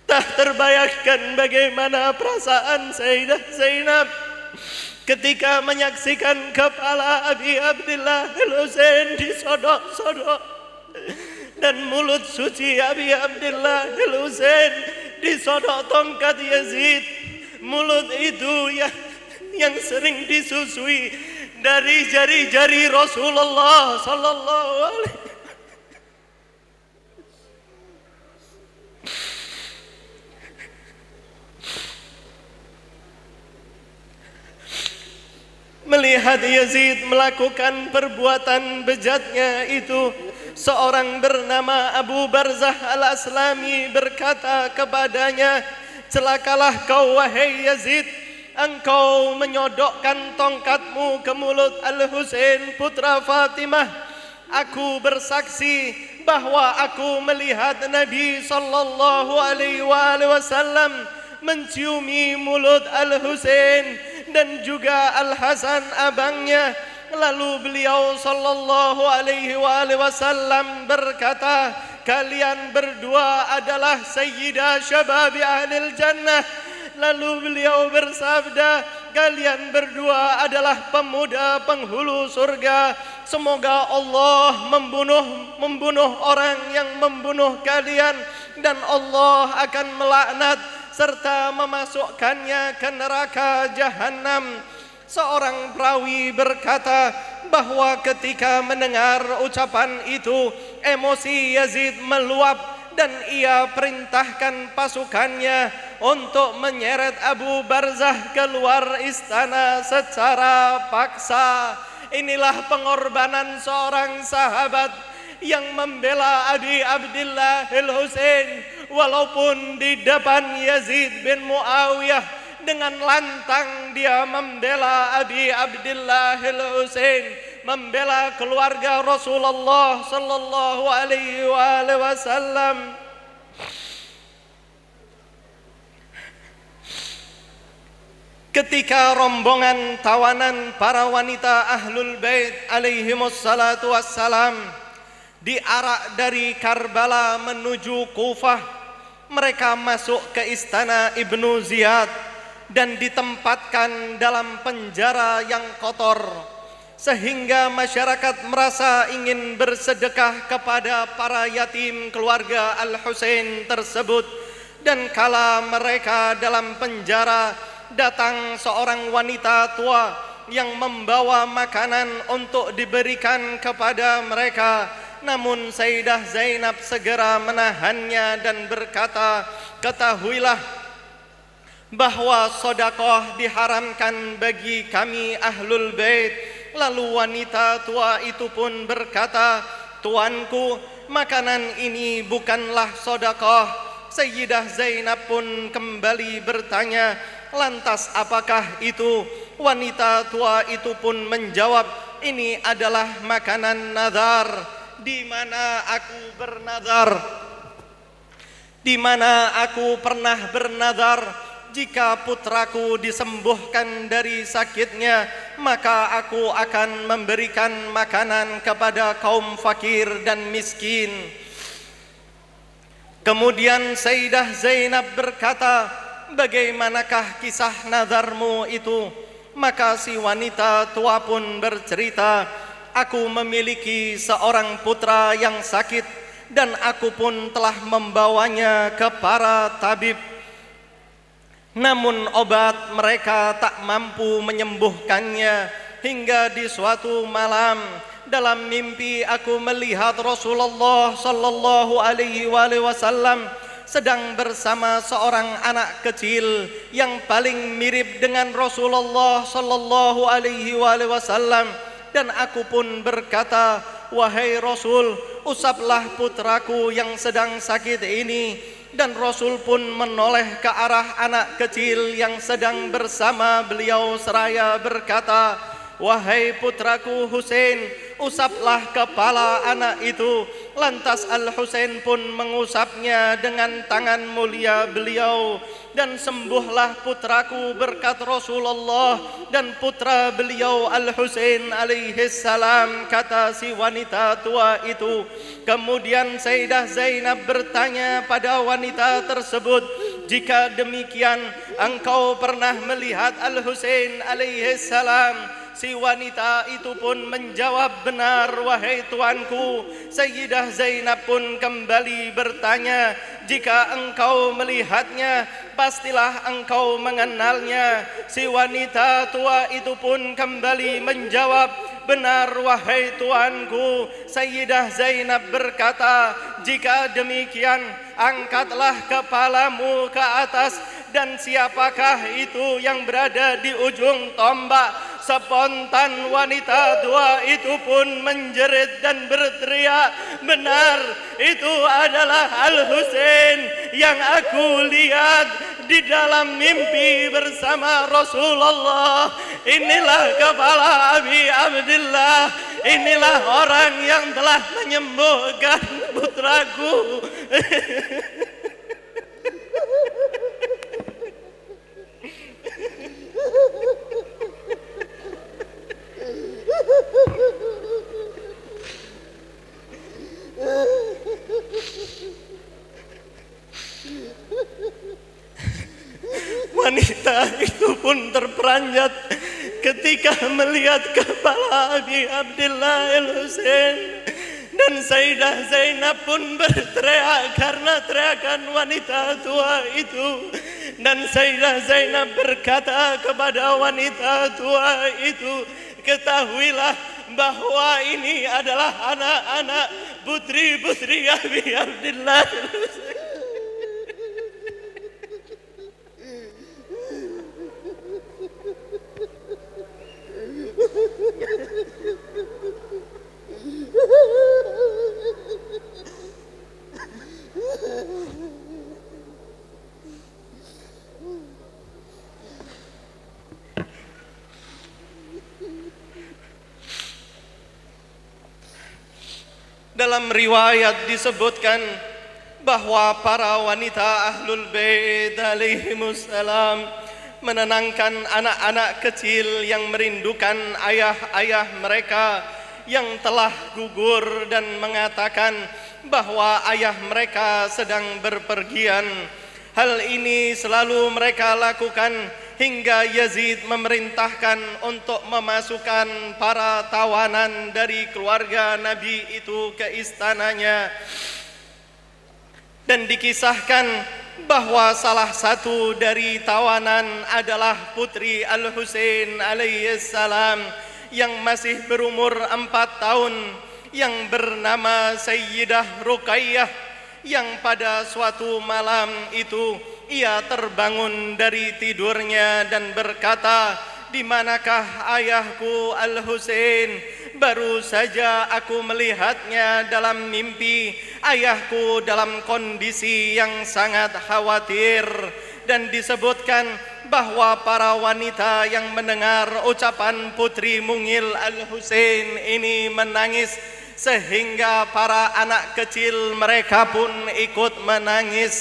Tak terbayangkan bagaimana perasaan Sayyidah Zainab ketika menyaksikan kepala Abi Abdillah Al-Husain disodok-sodok dan mulut suci Abi Abdillah Al-Husain disodok tongkat Yazid. Mulut itu yang sering disusui dari jari-jari Rasulullah sallallahu alaihi. Melihat Yazid melakukan perbuatan bejatnya itu, seorang bernama Abu Barzah al-Aslami berkata kepadanya, "Celakalah kau wahai Yazid, engkau menyodokkan tongkatmu ke mulut Al-Husain putra Fatimah. Aku bersaksi bahwa aku melihat Nabi sallallahu alaihi wasallam menciumi mulut Al-Husain dan juga Al-Hasan abangnya. Lalu beliau sallallahu alaihi wasallam berkata, kalian berdua adalah sayyidah syababi ahlil jannah. Lalu beliau bersabda, kalian berdua adalah pemuda penghulu surga. Semoga Allah membunuh orang yang membunuh kalian, dan Allah akan melaknat serta memasukkannya ke neraka jahanam. Seorang perawi berkata bahwa ketika mendengar ucapan itu, emosi Yazid meluap dan ia perintahkan pasukannya untuk menyeret Abu Barzah keluar istana secara paksa. Inilah pengorbanan seorang sahabat yang membela Abi Abdillah Al-Husain walaupun di depan Yazid bin Muawiyah. Dengan lantang dia membela Abi Abdillah Al-Husain, membela keluarga Rasulullah sallallahu alaihi wasallam. Ketika rombongan tawanan para wanita Ahlul Bait alaihimus salatu wassalam diarak dari Karbala menuju Kufah, mereka masuk ke istana Ibnu Ziyad dan ditempatkan dalam penjara yang kotor, sehingga masyarakat merasa ingin bersedekah kepada para yatim keluarga Al-Husain tersebut. Dan kala mereka dalam penjara, datang seorang wanita tua yang membawa makanan untuk diberikan kepada mereka. Namun Sayyidah Zainab segera menahannya dan berkata, ketahuilah bahwa sedekah diharamkan bagi kami Ahlul Bait. Lalu wanita tua itu pun berkata, tuanku, makanan ini bukanlah sedekah. Sayyidah Zainab pun kembali bertanya, lantas apakah itu? Wanita tua itu pun menjawab, ini adalah makanan nazar, di mana aku pernah bernazar, jika putraku disembuhkan dari sakitnya, maka aku akan memberikan makanan kepada kaum fakir dan miskin. Kemudian Sayyidah Zainab berkata, bagaimanakah kisah nazarmu itu? Maka si wanita tua pun bercerita, aku memiliki seorang putra yang sakit dan aku pun telah membawanya ke para tabib. Namun obat mereka tak mampu menyembuhkannya, hingga di suatu malam dalam mimpi aku melihat Rasulullah sallallahu alaihi wasallam sedang bersama seorang anak kecil yang paling mirip dengan Rasulullah sallallahu alaihi wasallam, dan aku pun berkata, wahai Rasul, usaplah putraku yang sedang sakit ini. Dan Rasul pun menoleh ke arah anak kecil yang sedang bersama beliau seraya berkata, wahai putraku Husain, usaplah kepala anak itu. Lantas Al-Husain pun mengusapnya dengan tangan mulia beliau, dan sembuhlah putraku berkat Rasulullah dan putra beliau Al-Husain alaihi salam, kata si wanita tua itu. Kemudian Sayyidah Zainab bertanya pada wanita tersebut, jika demikian engkau pernah melihat Al-Husain alaihi salam? Si wanita itu pun menjawab, benar wahai tuanku. Sayyidah Zainab pun kembali bertanya, jika engkau melihatnya, pastilah engkau mengenalnya. Si wanita tua itu pun kembali menjawab, benar wahai tuanku. Sayyidah Zainab berkata, jika demikian angkatlah kepalamu ke atas, dan siapakah itu yang berada di ujung tombak? Spontan wanita tua itu pun menjerit dan berteriak, benar, itu adalah Al-Husain yang aku lihat di dalam mimpi bersama Rasulullah. Inilah kepala Abi Abdillah, inilah orang yang telah menyembuhkan putraku. Wanita itu pun terperanjat ketika melihat kepala Abi Abdillah Al-Husain, dan Sayyidah Zainab pun berteriak karena teriakan wanita tua itu. Dan Sayyidah Zainab berkata kepada wanita tua itu, ketahuilah bahwa ini adalah anak-anak putri-putri Abi Abdillah. Dalam riwayat disebutkan bahwa para wanita Ahlul Bait alaihimussalam menenangkan anak-anak kecil yang merindukan ayah-ayah mereka yang telah gugur, dan mengatakan bahwa ayah mereka sedang berpergian. Hal ini selalu mereka lakukan hingga Yazid memerintahkan untuk memasukkan para tawanan dari keluarga Nabi itu ke istananya. Dan dikisahkan bahwa salah satu dari tawanan adalah putri Al-Husain alaihissalam yang masih berumur 4 tahun, yang bernama Sayyidah Ruqayyah, yang pada suatu malam itu ia terbangun dari tidurnya dan berkata, di manakah ayahku Al-Husain? Baru saja aku melihatnya dalam mimpi. Ayahku dalam kondisi yang sangat khawatir. Dan disebutkan bahwa para wanita yang mendengar ucapan Putri Mungil Al-Husain ini menangis, sehingga para anak kecil mereka pun ikut menangis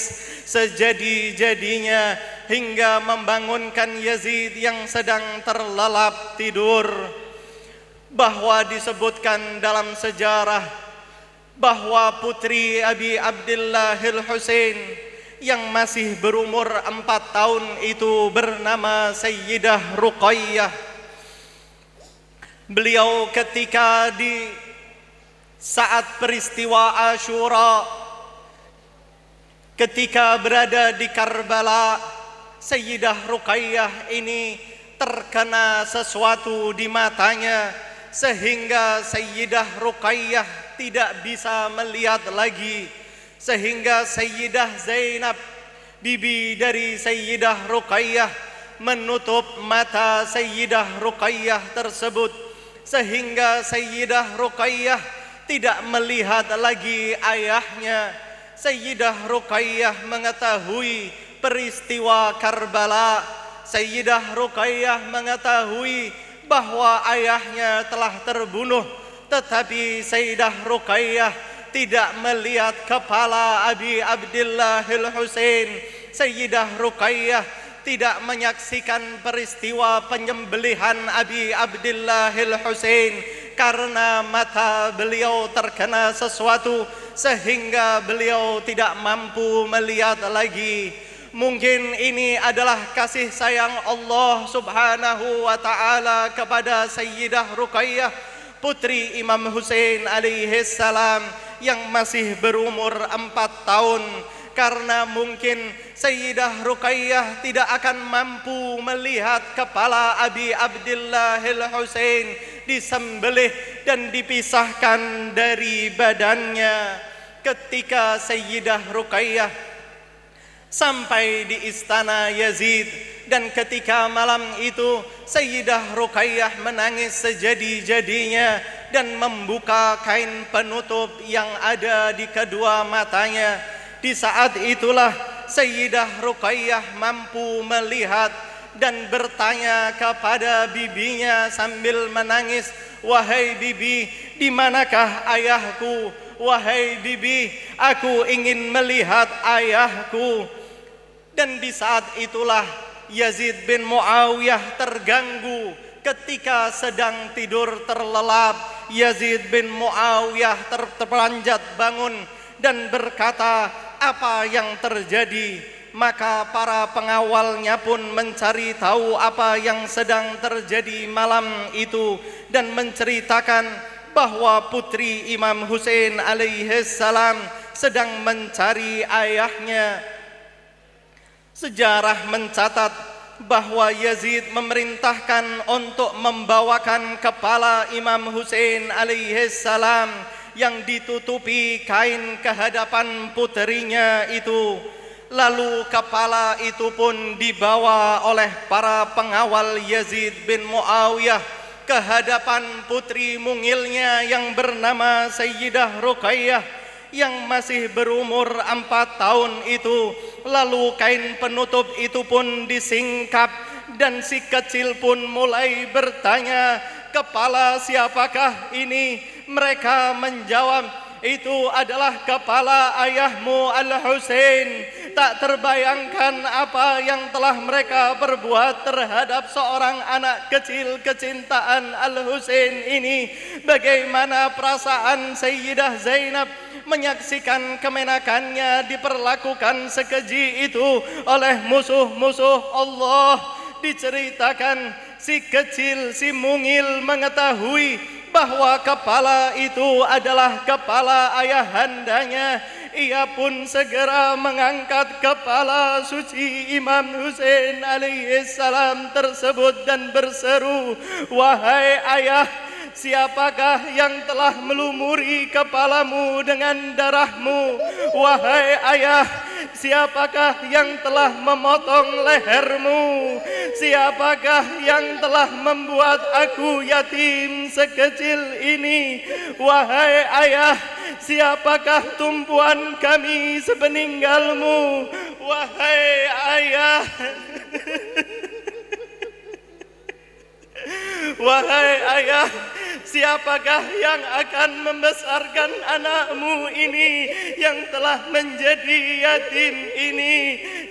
sejadi-jadinya hingga membangunkan Yazid yang sedang terlelap tidur. Bahwa disebutkan dalam sejarah bahwa putri Abi Abdillah Al-Husain yang masih berumur 4 tahun itu bernama Sayyidah Ruqayyah. Beliau ketika di saat peristiwa Asyura, ketika berada di Karbala, Sayyidah Ruqayyah ini terkena sesuatu di matanya sehingga Sayyidah Ruqayyah tidak bisa melihat lagi, sehingga Sayyidah Zainab, bibi dari Sayyidah Ruqayyah, menutup mata Sayyidah Ruqayyah tersebut, sehingga Sayyidah Ruqayyah tidak melihat lagi ayahnya. Sayyidah Ruqayyah mengetahui peristiwa Karbala. Sayyidah Ruqayyah mengetahui bahwa ayahnya telah terbunuh, tetapi Sayyidah Ruqayyah tidak melihat kepala Abi Abdillah Al-Husain. Sayyidah Ruqayyah tidak menyaksikan peristiwa penyembelihan Abi Abdillah Al-Husain karena mata beliau terkena sesuatu sehingga beliau tidak mampu melihat lagi. Mungkin ini adalah kasih sayang Allah Subhanahu wa ta'ala kepada Sayyidah Ruqayyah, putri Imam Husain alaihi salam, yang masih berumur 4 tahun. Karena mungkin Sayyidah Ruqayyah tidak akan mampu melihat kepala Abi Abdillah Al-Husain disembelih dan dipisahkan dari badannya. Ketika Sayyidah Ruqayyah sampai di istana Yazid, dan ketika malam itu Sayyidah Ruqayyah menangis sejadi-jadinya dan membuka kain penutup yang ada di kedua matanya. Di saat itulah Sayyidah Ruqayyah mampu melihat dan bertanya kepada bibinya sambil menangis, "Wahai bibi, di manakah ayahku? Wahai bibi, aku ingin melihat ayahku." Dan di saat itulah Yazid bin Muawiyah terganggu ketika sedang tidur terlelap. Yazid bin Muawiyah terperanjat bangun dan berkata, "Apa yang terjadi?" Maka para pengawalnya pun mencari tahu apa yang sedang terjadi malam itu dan menceritakan bahwa putri Imam Husain alaihi salam sedang mencari ayahnya. Sejarah mencatat bahwa Yazid memerintahkan untuk membawakan kepala Imam Husain alaihi salam yang ditutupi kain ke hadapan puterinya itu. Lalu kepala itu pun dibawa oleh para pengawal Yazid bin Muawiyah ke hadapan putri mungilnya yang bernama Sayyidah Ruqayyah yang masih berumur 4 tahun itu. Lalu kain penutup itu pun disingkap dan si kecil pun mulai bertanya, "Kepala siapakah ini?" Mereka menjawab, "Itu adalah kepala ayahmu Al-Husain." Tak terbayangkan apa yang telah mereka perbuat terhadap seorang anak kecil kecintaan Al-Husain ini. Bagaimana perasaan Sayyidah Zainab menyaksikan kemenakannya diperlakukan sekeji itu oleh musuh-musuh Allah. Diceritakan si kecil, si mungil mengetahui bahwa kepala itu adalah kepala ayahandanya. Ia pun segera mengangkat kepala suci Imam Husain alaihi salam tersebut dan berseru, "Wahai ayah, siapakah yang telah melumuri kepalamu dengan darahmu? Wahai ayah, Siapakah yang telah memotong lehermu? Siapakah yang telah membuat aku yatim sekecil ini? Wahai ayah, siapakah tumpuan kami sepeninggalmu? Wahai ayah, wahai ayah, siapakah yang akan membesarkan anakmu ini yang telah menjadi yatim ini?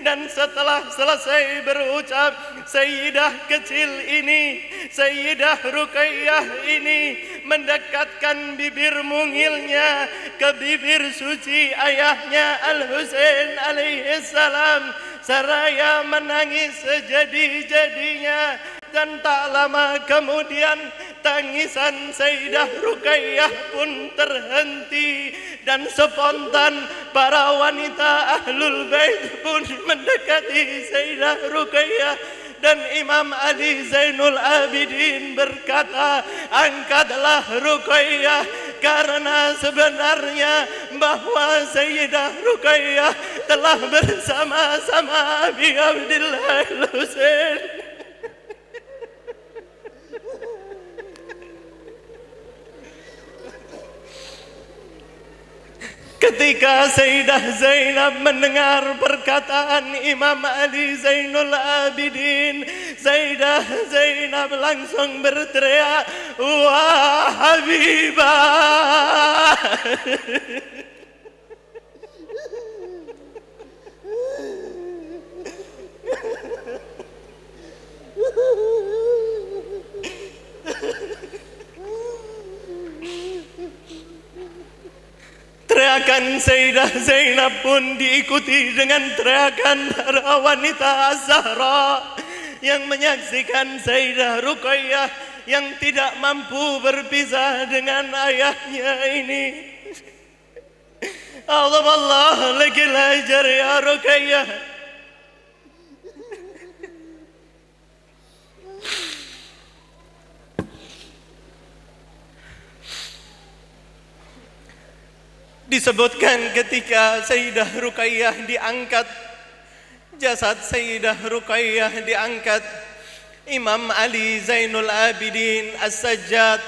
Dan setelah selesai berucap, Sayyidah kecil ini, Sayyidah Ruqayyah ini mendekatkan bibir mungilnya ke bibir suci ayahnya Al-Husain alaihi salam, seraya menangis sejadi-jadinya. Dan tak lama kemudian tangisan Sayyidah Ruqayyah pun terhenti, dan spontan para wanita Ahlul Bait pun mendekati Sayyidah Ruqayyah. Dan Imam Ali Zainul Abidin berkata, angkatlah Ruqayyah, karena sebenarnya bahwa Sayyidah Ruqayyah telah bersama-sama Abi Abdillah Al-Husain. Ketika Sayyidah Zainab mendengar perkataan Imam Ali Zainul Abidin, Sayyidah Zainab langsung berteriak, "Wah Habibah!" Teriakan Sayyidah Zainab pun diikuti dengan teriakan para wanita Az-Zahra yang menyaksikan Sayyidah Ruqayyah yang tidak mampu berpisah dengan ayahnya ini. Allah lagi lajar ya Ruqayyah. Disebutkan ketika Sayyidah Ruqayyah diangkat, jasad Sayyidah Ruqayyah diangkat, Imam Ali Zainul Abidin As-Sajjad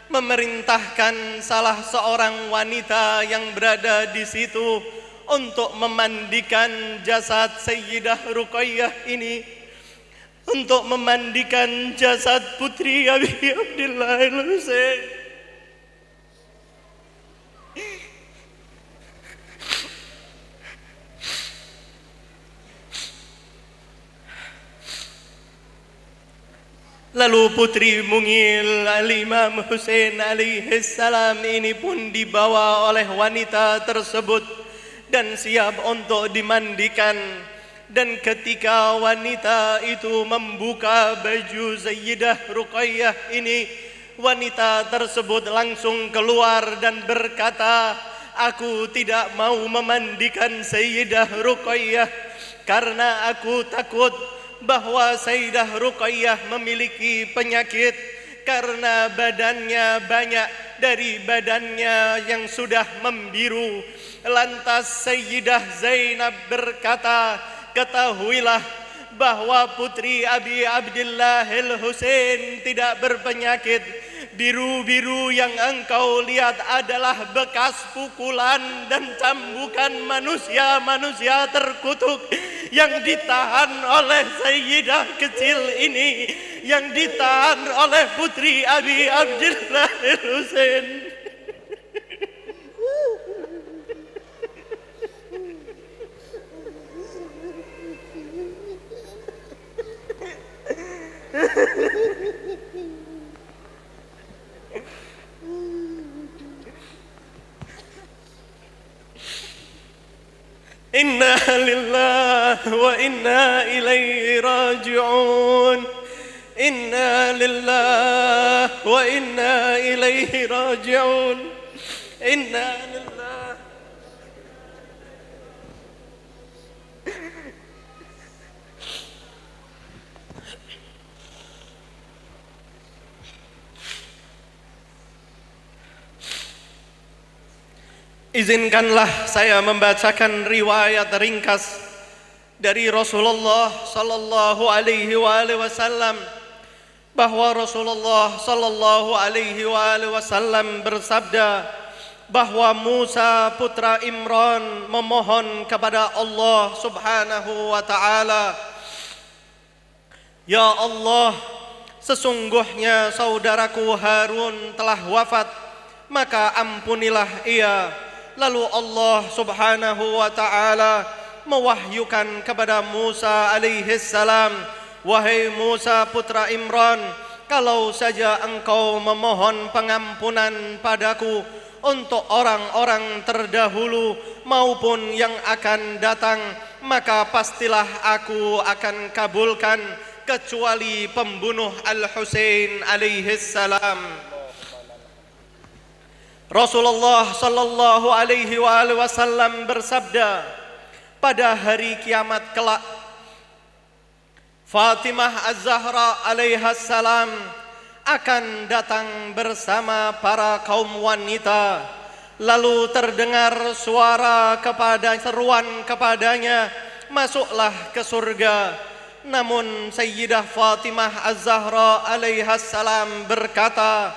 memerintahkan salah seorang wanita yang berada di situ untuk memandikan jasad Sayyidah Ruqayyah ini, untuk memandikan jasad putri Abi Abdillah Al-Husain. Lalu putri mungil Al-Imam Husain alaihi salam ini pun dibawa oleh wanita tersebut dan siap untuk dimandikan. Dan ketika wanita itu membuka baju Sayyidah Ruqayyah ini, wanita tersebut langsung keluar dan berkata, "Aku tidak mau memandikan Sayyidah Ruqayyah karena aku takut bahwa Sayyidah Ruqayyah memiliki penyakit karena badannya banyak dari badannya yang sudah membiru." Lantas Sayyidah Zainab berkata, "Ketahuilah bahwa putri Abi Abdillah Al-Husain tidak berpenyakit. Biru-biru yang engkau lihat adalah bekas pukulan dan cambukan manusia-manusia terkutuk yang ditahan oleh Sayyidah kecil ini, yang ditahan oleh putri Abi Abdillah Al-Husain." Inna lillahi wa inna ilaihi raji'un. Inna lillahi wa inna ilaihi raji'un. Inna lillahi. Izinkanlah saya membacakan riwayat ringkas dari Rasulullah sallallahu alaihi wasallam bahwa Rasulullah sallallahu alaihi wasallam bersabda bahwa Musa putra Imran memohon kepada Allah Subhanahu wa taala, "Ya Allah, sesungguhnya saudaraku Harun telah wafat, maka ampunilah ia." Lalu Allah Subhanahu wa taala mewahyukan kepada Musa alaihi salam, "Wahai Musa putra Imran, kalau saja engkau memohon pengampunan padaku untuk orang-orang terdahulu maupun yang akan datang, maka pastilah aku akan kabulkan kecuali pembunuh Al-Husain alaihi salam." Rasulullah sallallahu alaihi wasallam bersabda, pada hari kiamat kelak Fatimah Az-Zahra alaiha salam akan datang bersama para kaum wanita, lalu terdengar seruan kepadanya, "Masuklah ke surga." Namun Sayyidah Fatimah Az-Zahra alaiha salam berkata,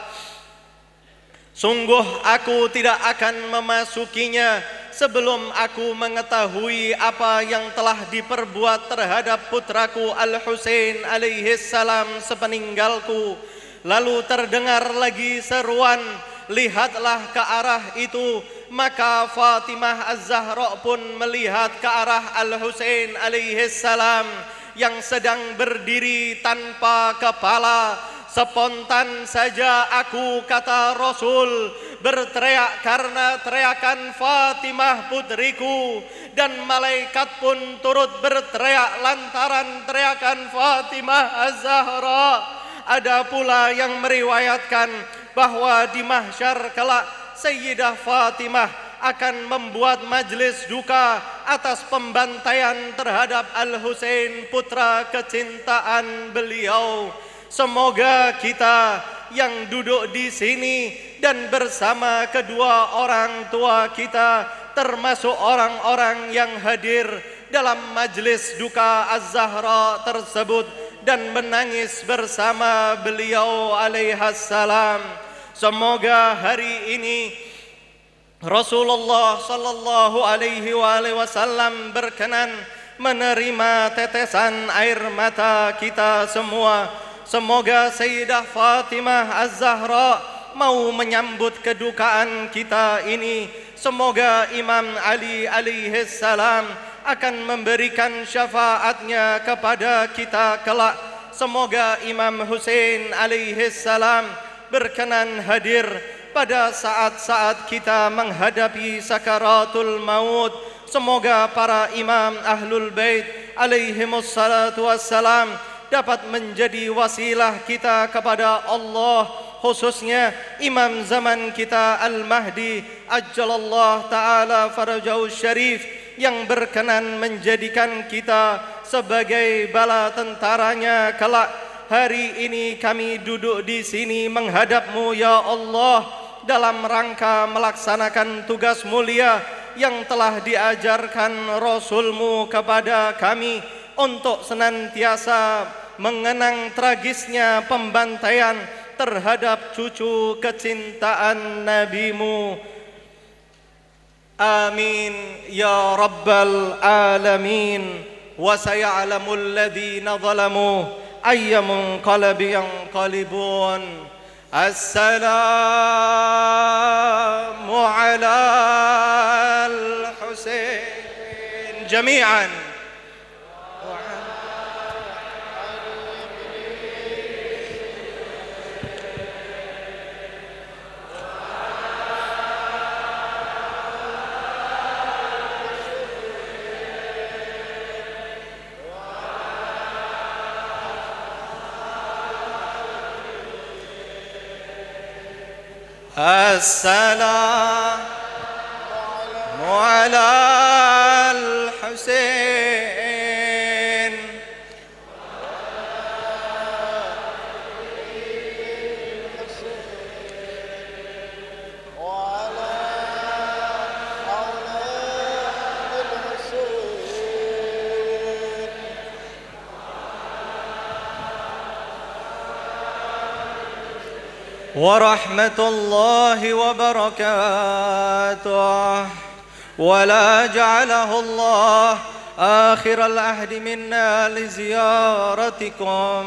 "Sungguh aku tidak akan memasukinya sebelum aku mengetahui apa yang telah diperbuat terhadap putraku Al-Husain alaihi salam sepeninggalku." Lalu terdengar lagi seruan, "Lihatlah ke arah itu." Maka Fatimah Az-Zahra pun melihat ke arah Al-Husain alaihi salam yang sedang berdiri tanpa kepala. "Spontan saja aku," kata Rasul, "berteriak karena teriakan Fatimah putriku, dan malaikat pun turut berteriak lantaran teriakan Fatimah Az-Zahra." Ada pula yang meriwayatkan bahwa di mahsyar kelak Sayyidah Fatimah akan membuat majlis duka atas pembantaian terhadap Al-Husain putra kecintaan beliau. Semoga kita yang duduk di sini dan bersama kedua orang tua kita termasuk orang-orang yang hadir dalam majlis duka Az-Zahra tersebut dan menangis bersama beliau alaihassalam. Semoga hari ini Rasulullah sallallahu alaihi wasallam berkenan menerima tetesan air mata kita semua. Semoga Sayyidah Fatimah Az-Zahra mau menyambut kedukaan kita ini. Semoga Imam Ali alaihi salam akan memberikan syafaatnya kepada kita kelak. Semoga Imam Husain alaihi salam berkenan hadir pada saat-saat kita menghadapi sakaratul maut. Semoga para imam ahlul bait alaihimus salatu wassalam dapat menjadi wasilah kita kepada Allah, khususnya imam zaman kita Al-Mahdi ajjalallahu ta'ala farajahu syarif yang berkenan menjadikan kita sebagai bala tentaranya kelak. Hari ini kami duduk di sini menghadap-Mu ya Allah dalam rangka melaksanakan tugas mulia yang telah diajarkan Rasul-Mu kepada kami untuk senantiasa mengenang tragisnya pembantaian terhadap cucu kecintaan Nabi-Mu. Amin ya rabbal alamin. Wa saya'lamul ladzina zalamu ayyamun qalbi yanqalibun. Assalamu ala al-Husain jami'an. Assalamu ala al-Husain. ورحمة الله وبركاته ولا جعله الله آخر العهد منا لزيارتكم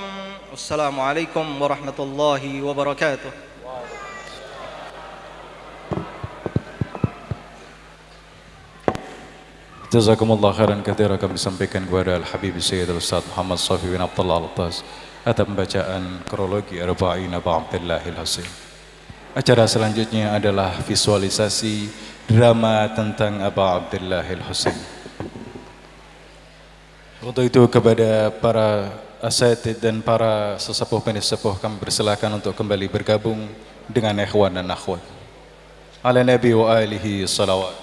السلام عليكم ورحمة الله وبركاته. Jazakumullah khairan katsira kami sampaikan kepada Al-Habib Sayyid Al-Ustaz Muhammad Shafi bin Abdullah Al-Atas atas pembacaan kronologi Arba'in Aba Abdullah Al-Husain. Acara selanjutnya adalah visualisasi drama tentang Aba Abdullah Al-Husain. Untuk itu kepada para asatidz dan para sesepuh penesepuh kami persilakan untuk kembali bergabung dengan ikhwan dan akhwat. Ala Nabi wa alihi salawat.